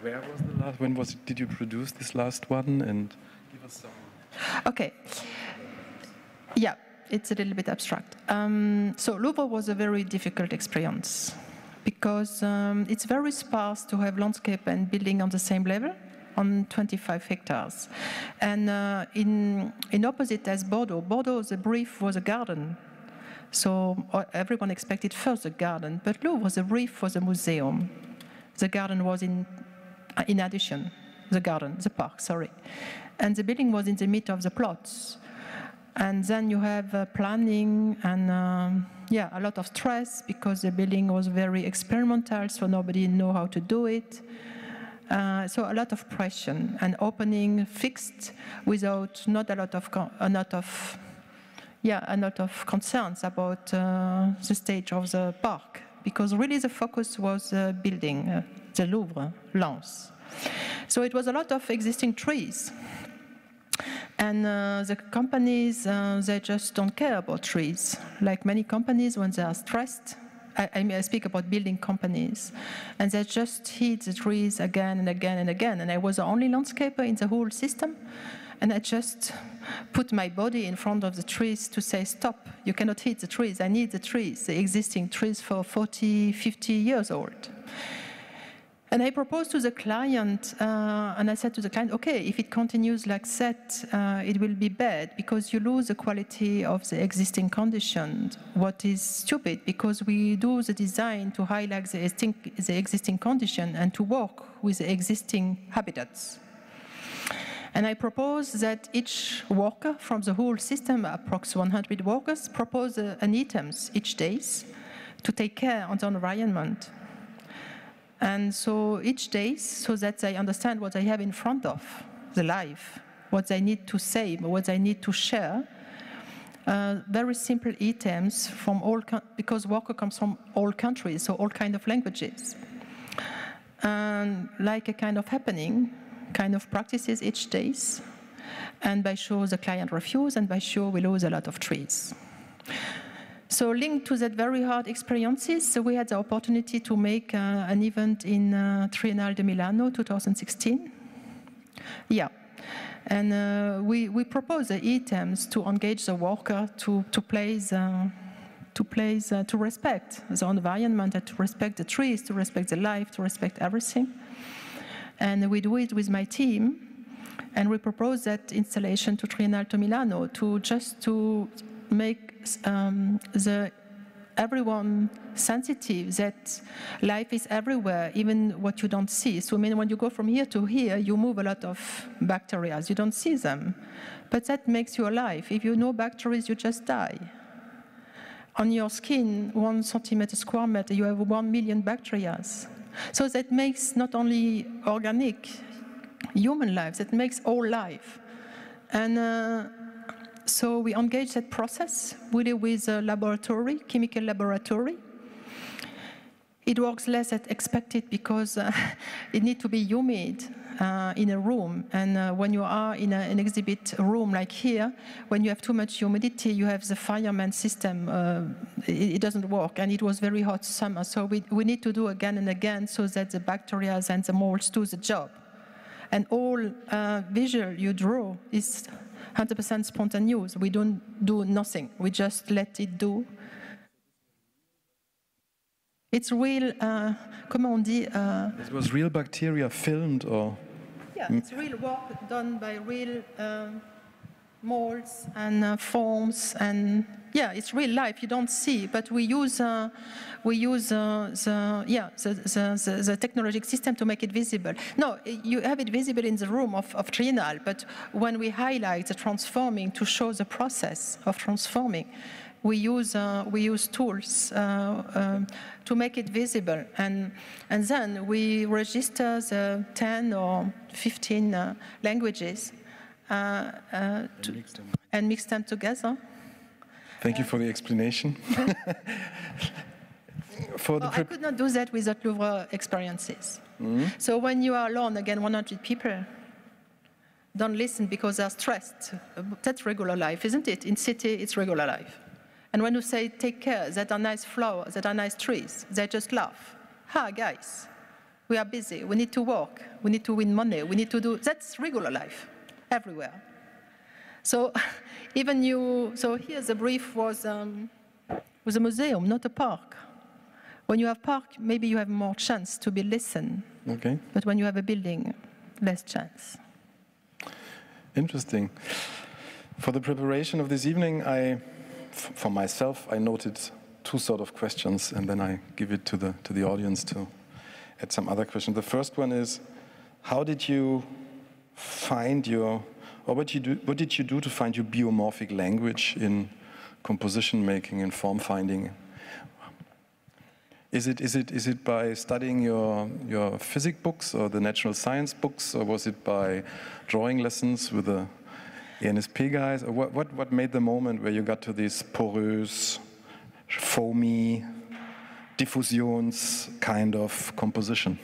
Where was the last? When did you produce this last one? And give us some. Okay. Yeah, it's a little bit abstract. So Louvre was a very difficult experience because it's very sparse to have landscape and building on the same level on 25 hectares. And in opposite as Bordeaux, the brief was a garden. So everyone expected first the garden, but Louvre, the brief was a museum. The garden was in addition, the park, sorry. And the building was in the middle of the plots. And then you have planning and, a lot of stress because the building was very experimental, so nobody knew how to do it. So a lot of pressure and opening fixed without not a lot of concerns about the stage of the park, because really the focus was building the Louvre, Lens. So it was a lot of existing trees. And the companies, they just don't care about trees. Like many companies, when they are stressed, I speak about building companies, and they just hit the trees again and again and again. And I was the only landscaper in the whole system, and I just put my body in front of the trees to say, stop, you cannot hit the trees. I need the trees, the existing trees for 40, 50 years old. And I proposed to the client, and I said to the client, okay, if it continues like that, it will be bad because you lose the quality of the existing conditions. What is stupid, because we do the design to highlight the existing condition and to work with the existing habitats. And I propose that each worker from the whole system, approximately 100 workers, propose an items each day to take care of the environment. And so each day, so that they understand what they have in front of the life, what they need to save, what they need to share. Very simple items from all, because worker comes from all countries, so all kind of languages. And like a kind of happening, kind of practices each day. And by sure the client refuse, and by sure we lose a lot of trees. So linked to that very hard experiences, so we had the opportunity to make an event in Triennale de Milano 2016. Yeah, and we proposed the items to engage the worker to respect the environment, and to respect the trees, to respect the life, to respect everything. And we do it with my team, and we propose that installation to Triennale de Milano to make everyone sensitive that life is everywhere, even what you don't see. So I mean, when you go from here to here, you move a lot of bacteria. You don't see them, but that makes you alive. If you know bacteria, you just die. On your skin, 1 centimeter square meter, you have 1 million bacteria. So that makes not only organic human life, that makes all life. And so we engage that process really with a laboratory, chemical laboratory. It works less than expected because it needs to be humid in a room. And when you are in an exhibit room like here, when you have too much humidity, you have the fireman system. It doesn't work. And it was very hot summer. So we need to do again and again so that the bacteria and the molds do the job. And all visual you draw is 100% spontaneous. We don't do nothing. We just let it do. It's real, comment on dit? It was real bacteria filmed, or? Yeah, it's real work done by real molds and forms, and yeah, it's real life. You don't see, but we use the technological system to make it visible. No, you have it visible in the room of Triennale, but when we highlight the transforming to show the process of transforming, we use tools to make it visible, and then we register the 10 or 15 languages and mix them together. Thank you for the explanation. I could not do that without Louvre experiences. Mm-hmm. So when you are alone, again, 100 people, don't listen because they're stressed. That's regular life, isn't it? In city, it's regular life. And when you say, take care, that are nice flowers, that are nice trees, they just laugh. Guys, we are busy, we need to work, we need to win money, we need to do, that's regular life, everywhere. So even so here the brief was a museum, not a park. When you have park, maybe you have more chance to be listened. Okay. But when you have a building, less chance. Interesting. For the preparation of this evening, for myself, I noted 2 sort of questions, and then I give it to the audience to add some other questions. The first one is, how did you find what did you do to find your biomorphic language in composition making and form finding? Is it by studying your physics books or the natural science books, or was it by drawing lessons with the ENSP guys? Or what made the moment where you got to these porous, foamy, diffusions kind of composition?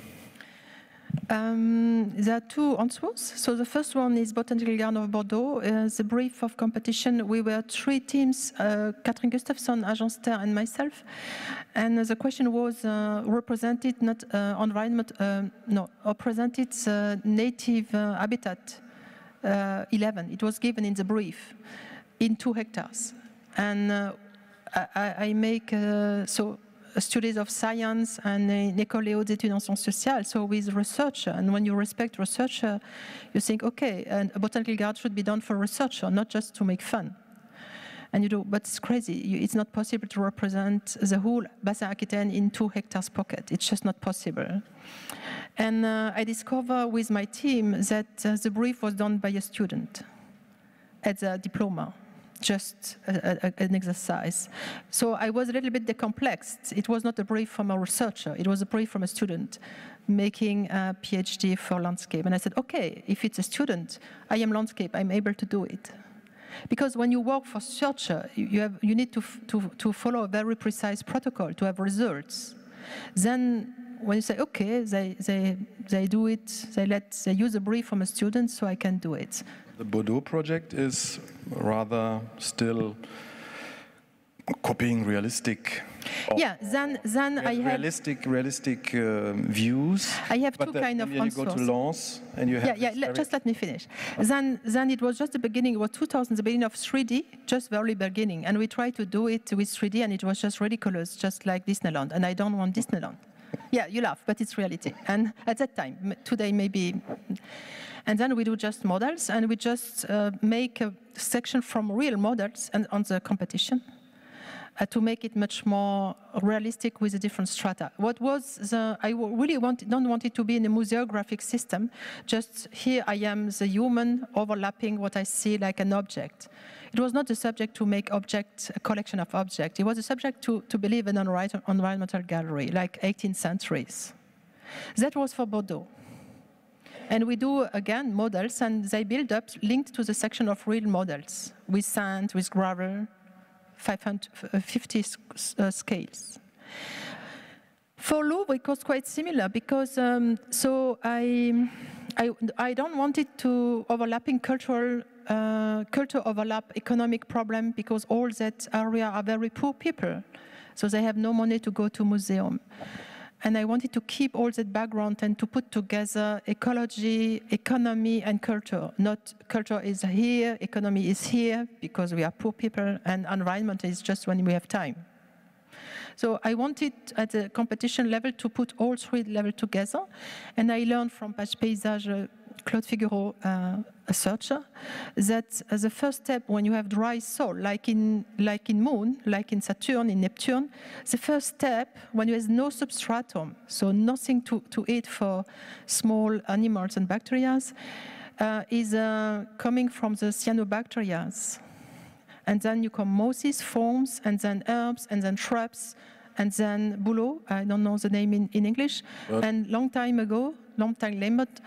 There are two answers. So the first one is Botanical Garden of Bordeaux. The brief of competition, we were 3 teams, Katrin Gustafsson, Agent Ster, and myself. And the question was represented not environment, no, or presented native habitat 11. It was given in the brief in 2 hectares. And I make studies of science and in École et Hautes Études en Sciences Sociales, so with researcher. And when you respect researcher, you think, okay, and a botanical garden should be done for researcher, not just to make fun. And you do, but it's crazy. It's not possible to represent the whole Bassin Aquitaine in 2 hectares pocket. It's just not possible. And I discovered with my team that the brief was done by a student at the diploma. Just an exercise. So I was a little bit decomplexed. It was not a brief from a researcher, it was a brief from a student making a PhD for landscape. And I said, okay, if it's a student, I am landscape, I'm able to do it. Because when you work for researcher, you need to follow a very precise protocol to have results. Then when you say, okay, they do it, they use a brief from a student, so I can do it. The Bordeaux project is rather still copying realistic. Yeah, then I have realistic views. I have 2 kind of answers. You go to Lens and you have. Just let me finish. Then it was just the beginning. It was 2000, the beginning of 3D, just very beginning, and we tried to do it with 3D, and it was just ridiculous, just like Disneyland. And I don't want Disneyland. Yeah, you laugh, but it's reality. And at that time, today maybe. And then we do just models, and we just make a section from real models and on the competition to make it much more realistic with the different strata. What was I really don't want it to be in a museographic system. Just here I am the human overlapping what I see like an object. It was not the subject to make a collection of objects. It was a subject to believe in an environmental gallery, like 18th centuries. That was for Bordeaux. And we do, again, models, and they build up linked to the section of real models, with sand, with gravel, 550 scales. For Louvre, it was quite similar, because I don't want it to overlapping culture overlap economic problem, because all that area are very poor people. So they have no money to go to museum. And I wanted to keep all that background and to put together ecology, economy, and culture. Not culture is here, economy is here, because we are poor people, and environment is just when we have time. So I wanted at the competition level to put all 3 levels together. And I learned from Page Paysage, Claude Figuereau, a searcher, that the first step when you have dry soil, like in Moon, like in Saturn, in Neptune, the first step when you have no substratum, so nothing to eat for small animals and bacteria, is coming from the cyanobacteria. And then you come mosses, foams, and then herbs, and then shrubs, and then bouleau, I don't know the name in English, and long time limit,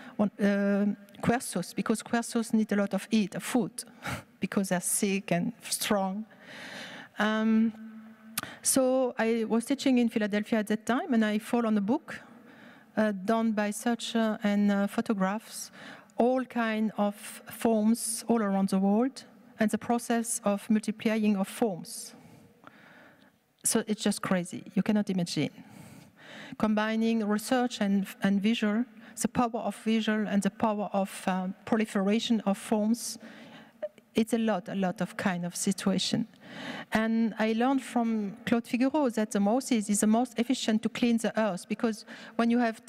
quercus, because quercus need a lot of food, because they're sick and strong. So I was teaching in Philadelphia at that time, and I fall on a book done by searcher and photographs, all kind of forms all around the world, and the process of multiplying of forms. So it's just crazy, you cannot imagine. Combining research and visual, the power of visual and the power of proliferation of forms, it's a lot of kind of situation. And I learned from Claude Figuereau that the mosses is the most efficient to clean the earth, because when you have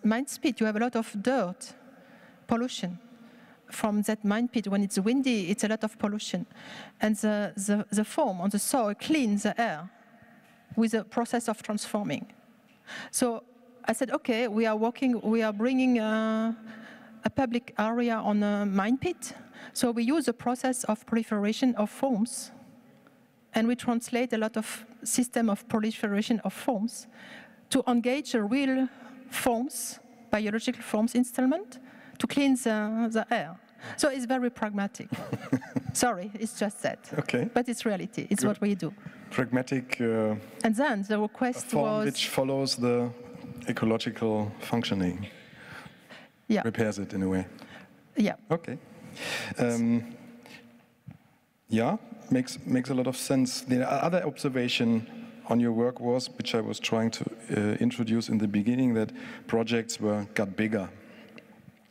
mine pit, you have a lot of dirt, pollution. From that mine pit, when it's windy, it's a lot of pollution. And the foam on the soil cleans the air with a process of transforming. So I said, okay, we are bringing a public area on a mine pit. So we use a process of proliferation of foams, and we translate a lot of system of proliferation of foams to engage a real foams, biological foams instrument, to clean the air. So it's very pragmatic. Sorry, it's just that. Okay. But it's reality. It's what we do. Pragmatic. And then the request form was... which follows the ecological functioning. Yeah. Repairs it in a way. Yeah. Okay. Yeah, makes a lot of sense. The other observation on your work was, which I was trying to introduce in the beginning, that projects got bigger.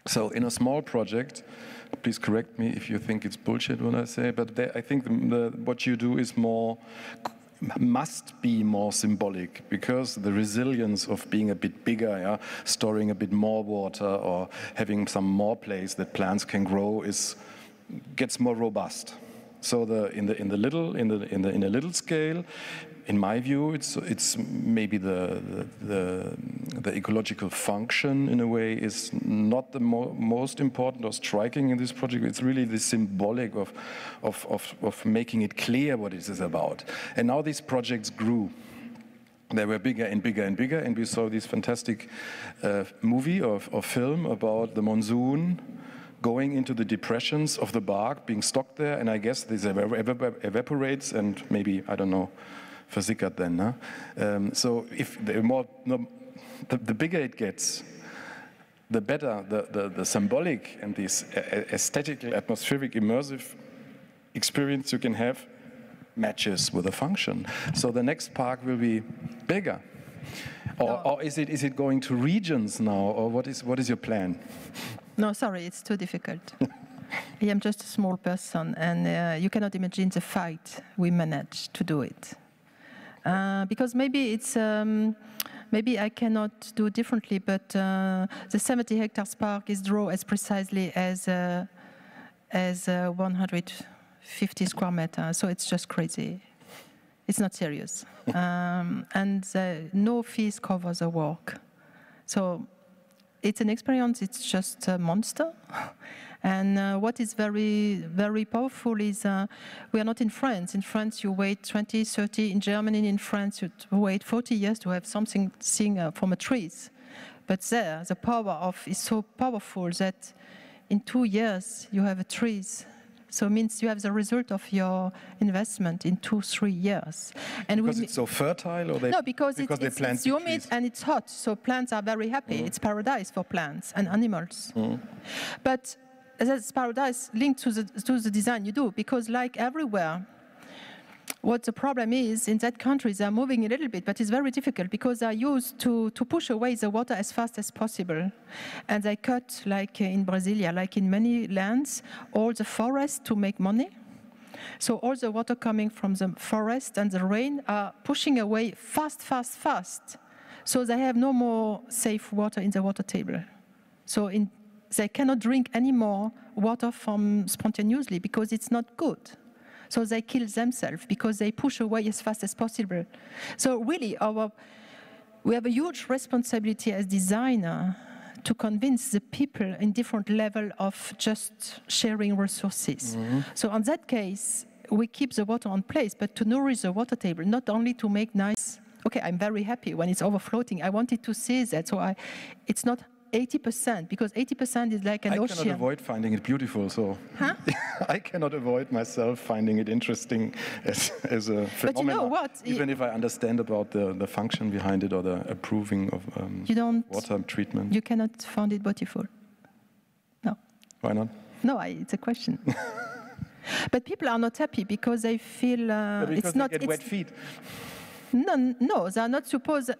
So in a small project, please correct me if you think it's bullshit when I say, but I think what you do is must be more symbolic, because the resilience of being a bit bigger, yeah, storing a bit more water or having some more place that plants can grow gets more robust. So in a little scale, in my view, it's maybe the ecological function in a way is not the most important or striking in this project. It's really the symbolic of making it clear what it is about. And now these projects grew. They were bigger and bigger and bigger, and we saw this fantastic movie or film about the monsoon going into the depressions of the bark, being stuck there, and I guess this evaporates and maybe, I don't know, versickert then. Huh? So if the bigger it gets, the better the symbolic and this aesthetical, atmospheric, immersive experience you can have matches with the function. So the next park will be bigger. Or is it going to regions now, or what is your plan? No, sorry, it's too difficult. I am just a small person, and you cannot imagine the fight we managed to do it. Because maybe it's maybe I cannot do differently, but the 70 hectares park is drawn as precisely as 150 square meters. So it's just crazy. It's not serious, and no fees cover the work. So it's an experience. It's just a monster. And what is very, very powerful is we are not in France. In France, you wait 20, 30. In Germany, in France, you wait 40 years to have something seen from a trees. But there, the power is so powerful that in 2 years, you have a trees. So it means you have the result of your investment in 2-3 years. And because it's so fertile, or because it's humid and it's hot. So plants are very happy. It's paradise for plants and animals. But that's paradise linked to the design you do, because like everywhere, what the problem is in that country, they are moving a little bit, but it's very difficult because they are used to push away the water as fast as possible. And they cut, like in Brasilia, like in many lands, all the forests to make money. So all the water coming from the forest and the rain are pushing away fast, fast, fast. So they have no more safe water in the water table. So they cannot drink any more water from spontaneously because it's not good. So they kill themselves because they push away as fast as possible. So really, we have a huge responsibility as designer to convince the people in different level of just sharing resources. So in that case, we keep the water on place, but to nourish the water table, not only to make nice. Okay, I'm very happy when it's overfloating. I wanted to see that, so it's not 80%, because 80% is like an ocean. I cannot avoid finding it beautiful, so I cannot avoid myself finding it interesting as a phenomenon. But you know what? Even if I understand about the function behind it or the approving of water treatment. You cannot find it beautiful. No. Why not? No, it's a question. But people are not happy because they feel because they get wet feet. No, they are not supposed.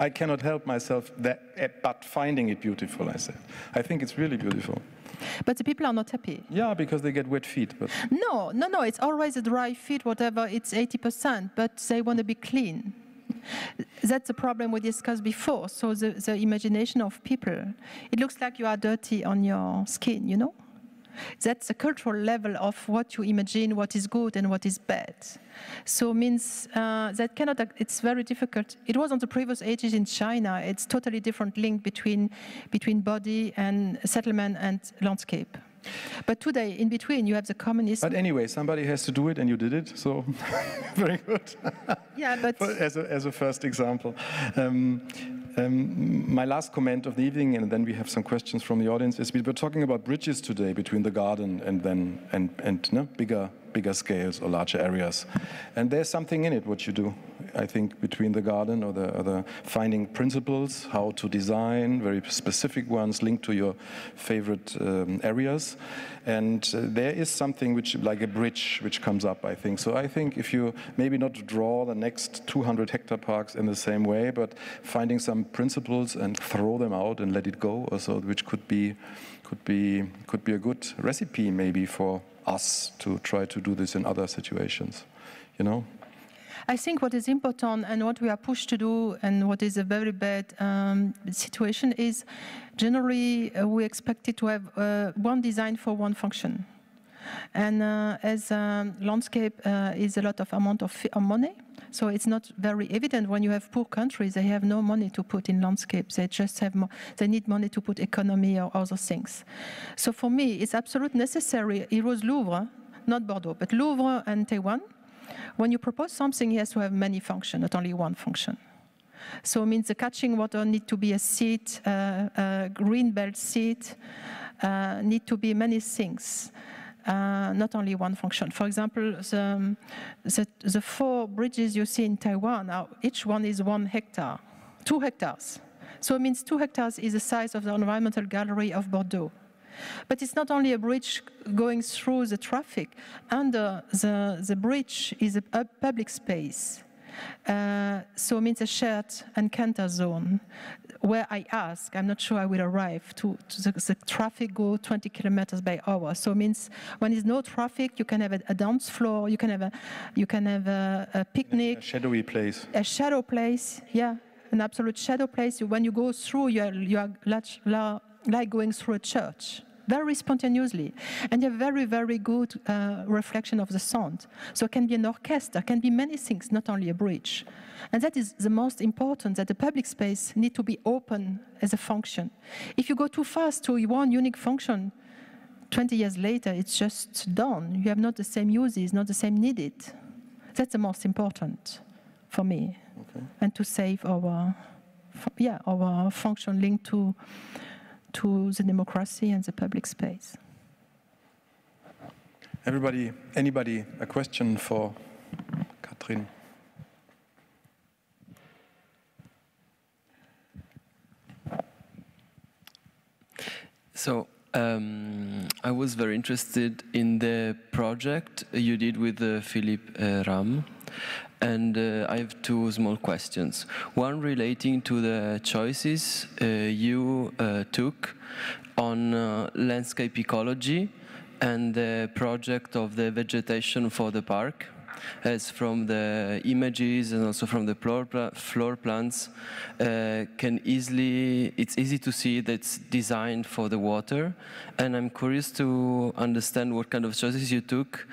I cannot help myself but finding it beautiful, I said. I think it's really beautiful. But the people are not happy. Yeah, because they get wet feet. But No, it's always a dry feet, whatever, it's 80%, but they want to be clean. That's the problem we discussed before. So the imagination of people, it looks like you are dirty on your skin, you know? That's the cultural level of what you imagine, what is good and what is bad. So means that it's very difficult. It was on the previous ages in China. It's totally different link between body and settlement and landscape. But today, in between, you have the communism. But anyway, somebody has to do it, and you did it, so very good. Yeah, but as a first example. My last comment of the evening, and then we have some questions from the audience, is we were talking about bridges today between the garden and bigger scales or larger areas. And there's something in it, what you do. I think, between the garden or the finding principles, how to design, very specific ones linked to your favorite areas. And there is something which, like a bridge, which comes up, I think. So I think if you maybe not draw the next 200 hectare parks in the same way, but finding some principles and throw them out and let it go, also, which could be a good recipe maybe for us to try to do this in other situations, you know? I think what is important and what we are pushed to do and what is a very bad situation is generally we expected to have one design for one function. And as landscape is a lot of amount of money, so it's not very evident when you have poor countries, they have no money to put in landscapes, they just have they need money to put economy or other things. So for me, it's absolutely necessary, it was Louvre, not Bordeaux, but Louvre and Taiwan. When you propose something, it has to have many functions, not only one function. So it means the catching water need to be a seat, a green belt seat, need to be many things, not only one function. For example, the 4 bridges you see in Taiwan, each one is 1 hectare, 2 hectares. So it means 2 hectares is the size of the environmental gallery of Bordeaux. But it's not only a bridge going through the traffic. Under the bridge is a public space. So it means a shared encounter zone where I ask, I'm not sure I will arrive, to the traffic go 20 kilometers by hour. So it means when there's no traffic, you can have a dance floor, you can have a picnic. A shadowy place. A shadow place, yeah, an absolute shadow place. When you go through, you are like going through a church, very spontaneously. And you have very, very good reflection of the sound. So it can be an orchestra, can be many things, not only a bridge. And that is the most important, that the public space need to be open as a function. If you go too fast to one unique function, 20 years later, it's just done. You have not the same uses, not the same needed. That's the most important for me. Okay. And to save our function linked to the democracy and the public space. Anybody, a question for Katrin? So I was very interested in the project you did with Philippe Ram. And I have 2 small questions. One relating to the choices you took on landscape ecology and the project of the vegetation for the park. As from the images and also from the floor plans, it's easy to see that it's designed for the water. And I'm curious to understand what kind of choices you took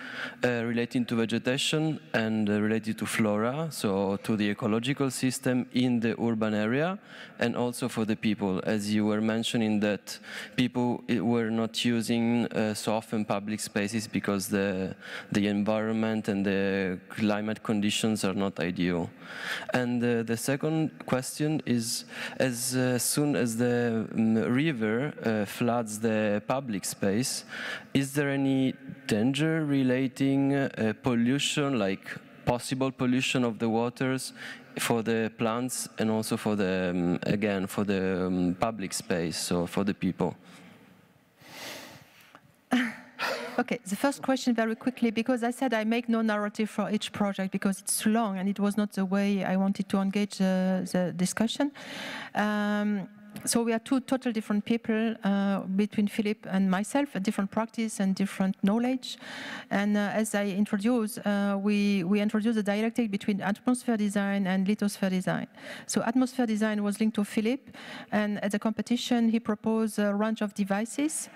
relating to vegetation and related to flora, so to the ecological system in the urban area, and also for the people, as you were mentioning that people were not using so often public spaces because the environment and the climate conditions are not ideal. And the second question is, as soon as the river floods the public space, is there any danger relating pollution, like possible pollution of the waters for the plants and also for the, again, for the public space, so for the people? Okay, the first question very quickly, because I said I make no narrative for each project because it's too long and it was not the way I wanted to engage the discussion. So we are 2 totally different people between Philippe and myself, a different practice and different knowledge. And as I introduced, we introduced the dialectic between atmosphere design and lithosphere design. So atmosphere design was linked to Philippe, and at the competition he proposed a range of devices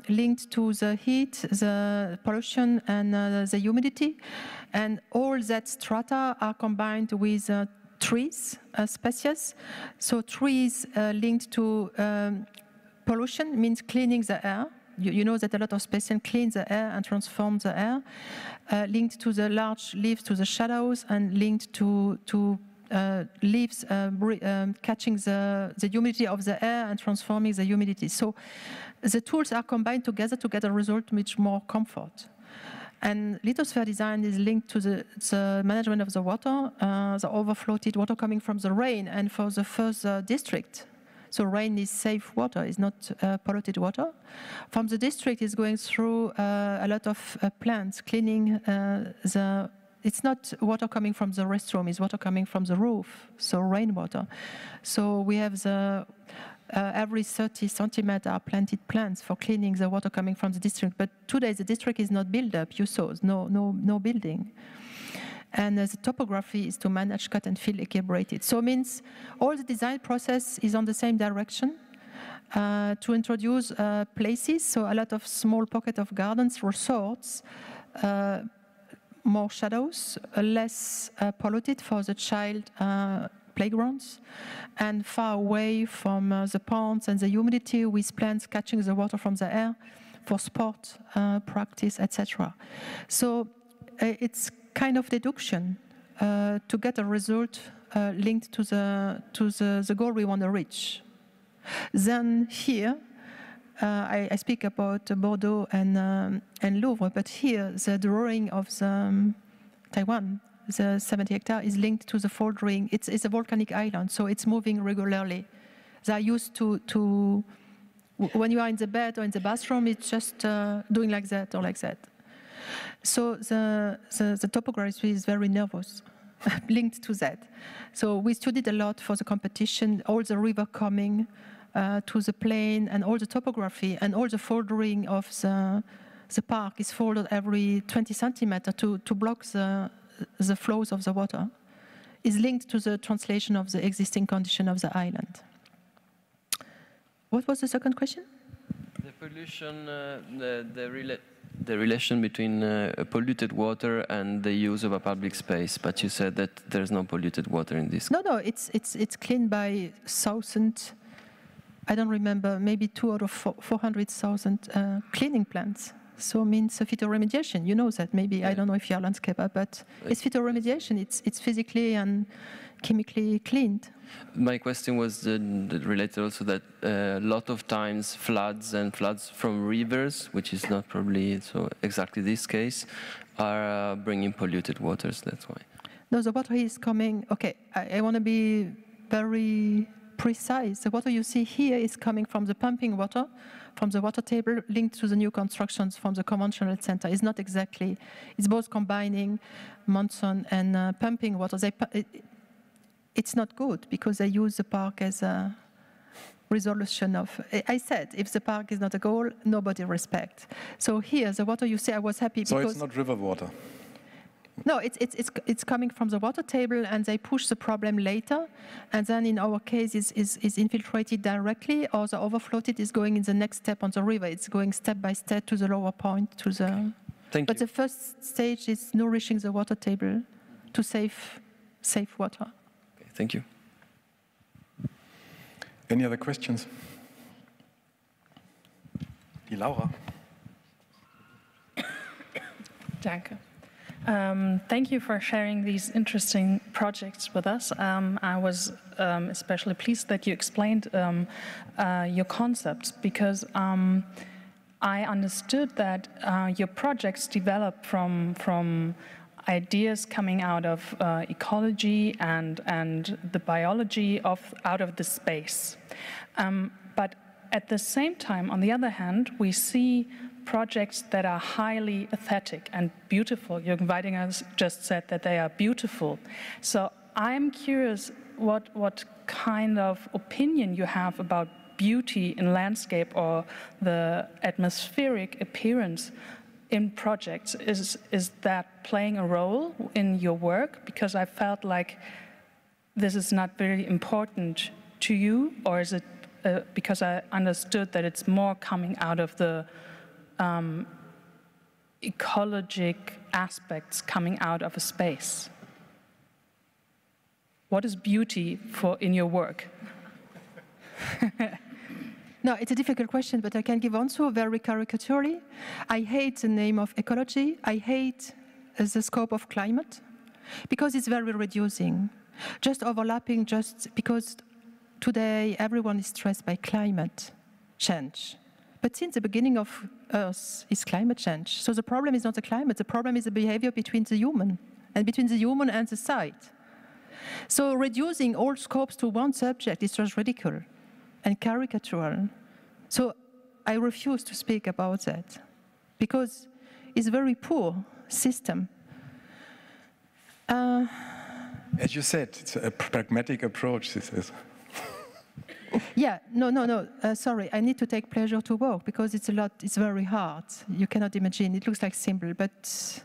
linked to the heat, the pollution, and the humidity. And all that strata are combined with trees, species. So trees linked to pollution means cleaning the air. You know that a lot of species clean the air and transform the air. Linked to the large leaves, to the shadows, and linked to leaves catching the humidity of the air and transforming the humidity. So the tools are combined together to get a result which more comfort. And lithosphere design is linked to the management of the water, the overflowed water coming from the rain, and for the first district. So rain is safe water, is not polluted water. From the district is going through a lot of plants, cleaning it's not water coming from the restroom, it's water coming from the roof, so rainwater. So we have the every 30 centimeters are planted plants for cleaning the water coming from the district. But today the district is not built up, you saw, no building. And the topography is to manage cut and fill equilibrated. So it means all the design process is on the same direction to introduce places, so a lot of small pocket of gardens, resorts, more shadows, less polluted for the child playgrounds, and far away from the ponds and the humidity, with plants catching the water from the air for sport practice, etc. So it's kind of deduction to get a result linked to the goal we want to reach. Then here, I speak about Bordeaux and Louvre, but here the drawing of the Taiwan, the 70 hectares, is linked to the foldering. It's a volcanic island, so it's moving regularly. They are used to when you are in the bed or in the bathroom, it's just doing like that or like that. So the topography is very nervous, linked to that. So we studied a lot for the competition, all the river coming to the plain, and all the topography, and all the foldering of the park is folded every 20 centimeters to block the flows of the water, is linked to the translation of the existing condition of the island. What was the second question? The pollution, the relation between polluted water and the use of a public space, but you said that there's no polluted water in this. No, it's cleaned by 1,000, I don't remember, maybe 200 or 400,000 cleaning plants. So it means phytoremediation, you know that, maybe, yeah. I don't know if you're a landscaper, but it's phytoremediation, it's physically and chemically cleaned. My question was related also that a lot of times floods from rivers, which is not probably so exactly this case, are bringing polluted waters, that's why. No, the water is coming, okay, I want to be very precise. The water you see here is coming from the pumping water, from the water table linked to the new constructions from the conventional center. It's not exactly, it's both combining monsoon and pumping water. It's not good because they use the park as a resolution of, I said, if the park is not a goal, nobody respects. So here, the water you see, I was happy because... So it's not river water? No, it's coming from the water table, and they push the problem later, and then in our case is infiltrated directly, or the overflowed is going in the next step on the river. It's going step by step to the lower point, to the... Okay. Thank you. The first stage is nourishing the water table to save water. Okay, thank you. Any other questions? Die Laura. Danke. Thank you for sharing these interesting projects with us. I was especially pleased that you explained your concepts, because I understood that your projects develop from ideas coming out of ecology and the biology out of the space. But at the same time, on the other hand, we see projects that are highly aesthetic and beautiful. Jürgen Weidinger just said that they are beautiful. So I'm curious what kind of opinion you have about beauty in landscape or the atmospheric appearance in projects. Is that playing a role in your work? Because I felt like this is not very important to you, or is it because I understood that it's more coming out of the ecologic aspects coming out of a space? What is beauty in your work? No, it's a difficult question, but I can give answer very caricaturely. I hate the name of ecology. I hate the scope of climate, because it's very reducing. Just overlapping, just because today everyone is stressed by climate change. But since the beginning of Earth is climate change. So the problem is not the climate, the problem is the behavior between the human, and between the human and the site. So reducing all scopes to one subject is just ridicule and caricatural. So I refuse to speak about that, because it's a very poor system. As you said, it's a pragmatic approach, this is. Yeah, no, sorry, I need to take pleasure to work, because it's very hard. You cannot imagine, it looks like simple, but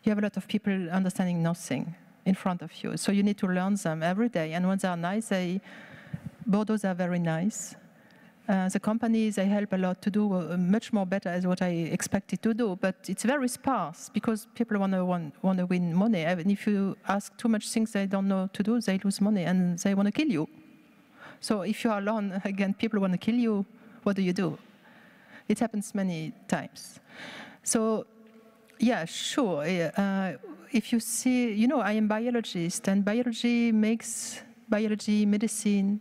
you have a lot of people understanding nothing in front of you. So you need to learn them every day, and when they are nice, Bordeaux are very nice. The companies, they help a lot to do much more better as what I expected to do, but it's very sparse because people want to win money. And if you ask too much things they don't know to do, they lose money and they want to kill you. So if you are alone, again, people want to kill you, what do? It happens many times. So, yeah, sure. If you see, I am a biologist, and biology makes biology, medicine.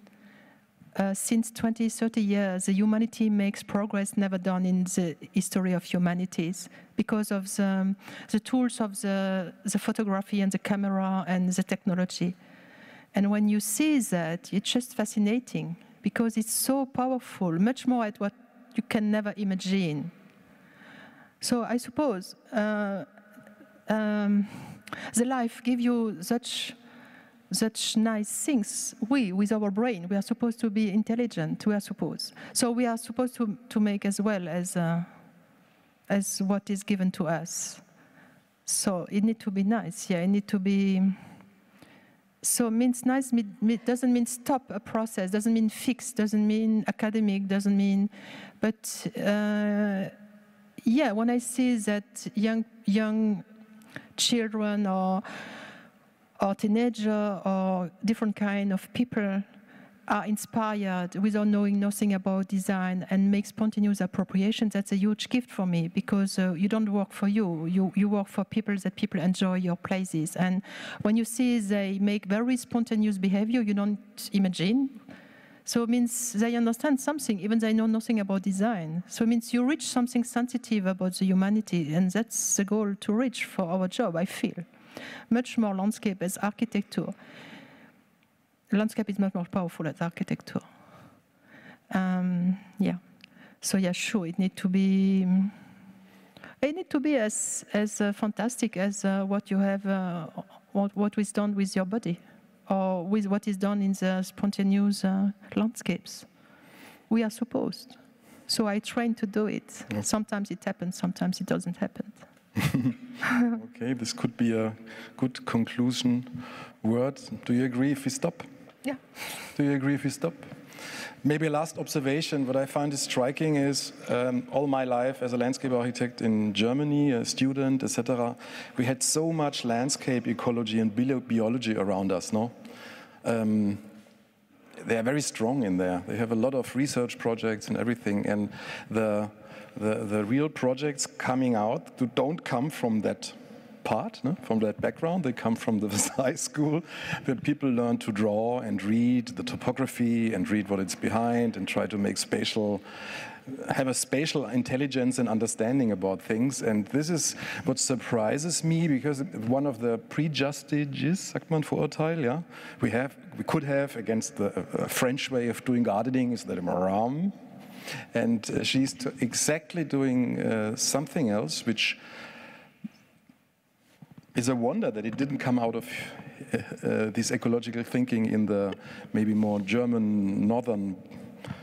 Since 20, 30 years, the humanity makes progress never done in the history of humanities because of the tools of the photography and the camera and the technology. And when you see that, it's just fascinating because it's so powerful, much more at what you can never imagine. So I suppose the life gives you such nice things. With our brain, we are supposed to be intelligent, So we are supposed to make as well as what is given to us. So it needs to be nice, yeah, it needs to be. So means nice doesn't mean stop a process, doesn't mean fix, doesn't mean academic, doesn't mean, but yeah, when I see that young children or teenager or different kind of people are inspired without knowing nothing about design and make spontaneous appropriation, that's a huge gift for me, because you don't work for you work for people, that people enjoy your places. And when you see they make very spontaneous behavior you don't imagine, so it means they understand something, even they know nothing about design. So it means you reach something sensitive about the humanity, and that's the goal to reach for our job, I feel. Much more landscape as architecture. Landscape is much more powerful as architecture. Yeah. So yeah, sure, it needs to be. It needs to be as fantastic as what you have, what is done with your body, or with what is done in the spontaneous landscapes. We are supposed. So I train to do it. Yeah. Sometimes it happens, sometimes it doesn't happen. Okay, this could be a good conclusion word. Do you agree if we stop? Yeah. Do you agree if we stop? Maybe a last observation. What I find is striking is all my life as a landscape architect in Germany, a student, etc., we had so much landscape ecology and biology around us, no? They are very strong in there. They have a lot of research projects and everything, and the real projects coming out don't come from that part, no? From that background. They come from the high school, where people learn to draw and read the topography and read what it's behind and try to have a spatial intelligence and understanding about things. And this is what surprises me, because one of the prejudices, sagt man Vorurteil, yeah, we could have against the French way of doing gardening is that hrung. And she's exactly doing something else, which is a wonder that it didn't come out of this ecological thinking in the maybe more German northern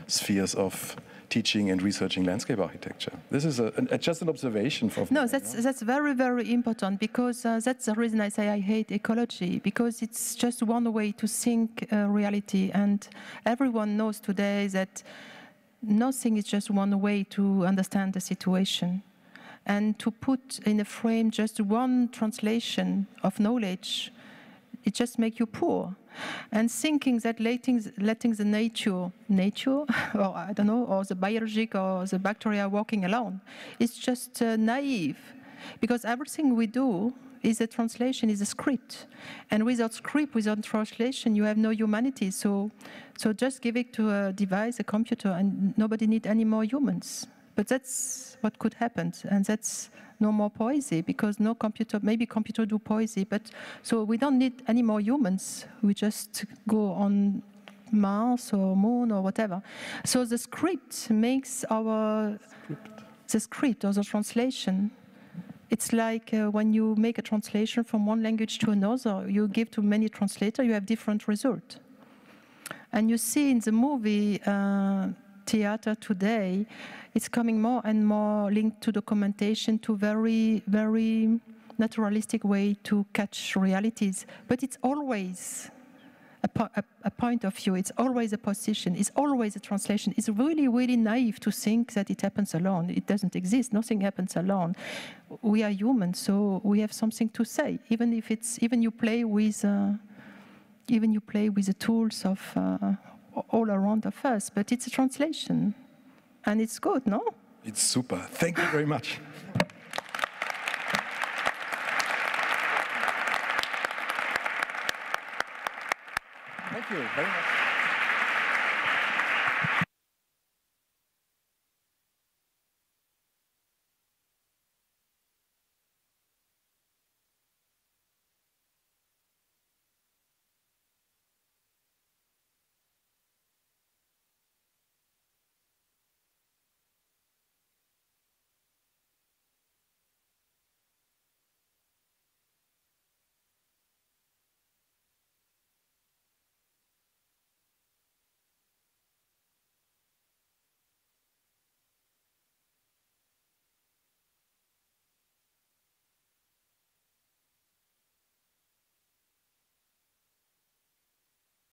spheres of teaching and researching landscape architecture. This is just an observation. No, that's very, very important, because that's the reason I say I hate ecology, because it's just one way to think reality, and everyone knows today that nothing is just one way to understand the situation. And to put in a frame just one translation of knowledge, it just makes you poor. And thinking that letting the nature, or I don't know, or the biological or the bacteria working alone, is just naive. Because everything we do is a translation, is a script. And without script, without translation, you have no humanity. So just give it to a device, a computer, and nobody needs any more humans. But that's what could happen, and that's no more poesy, because no computer, maybe computer do poesy, but so we don't need any more humans. We just go on Mars or Moon or whatever. So the script makes the script or the translation. It's like when you make a translation from one language to another, you give to many translators, you have different results. And you see in the movie theater today, it's coming more and more linked to documentation, to very, very naturalistic way to catch realities. But it's always a point of view, it's always a position, it's always a translation. It's really, really naive to think that it happens alone. It doesn't exist, nothing happens alone. We are human, so we have something to say, even if it's, even you play with the tools of all around of us, but it's a translation. And it's good, no? It's super. Thank you very much. Thank you very much.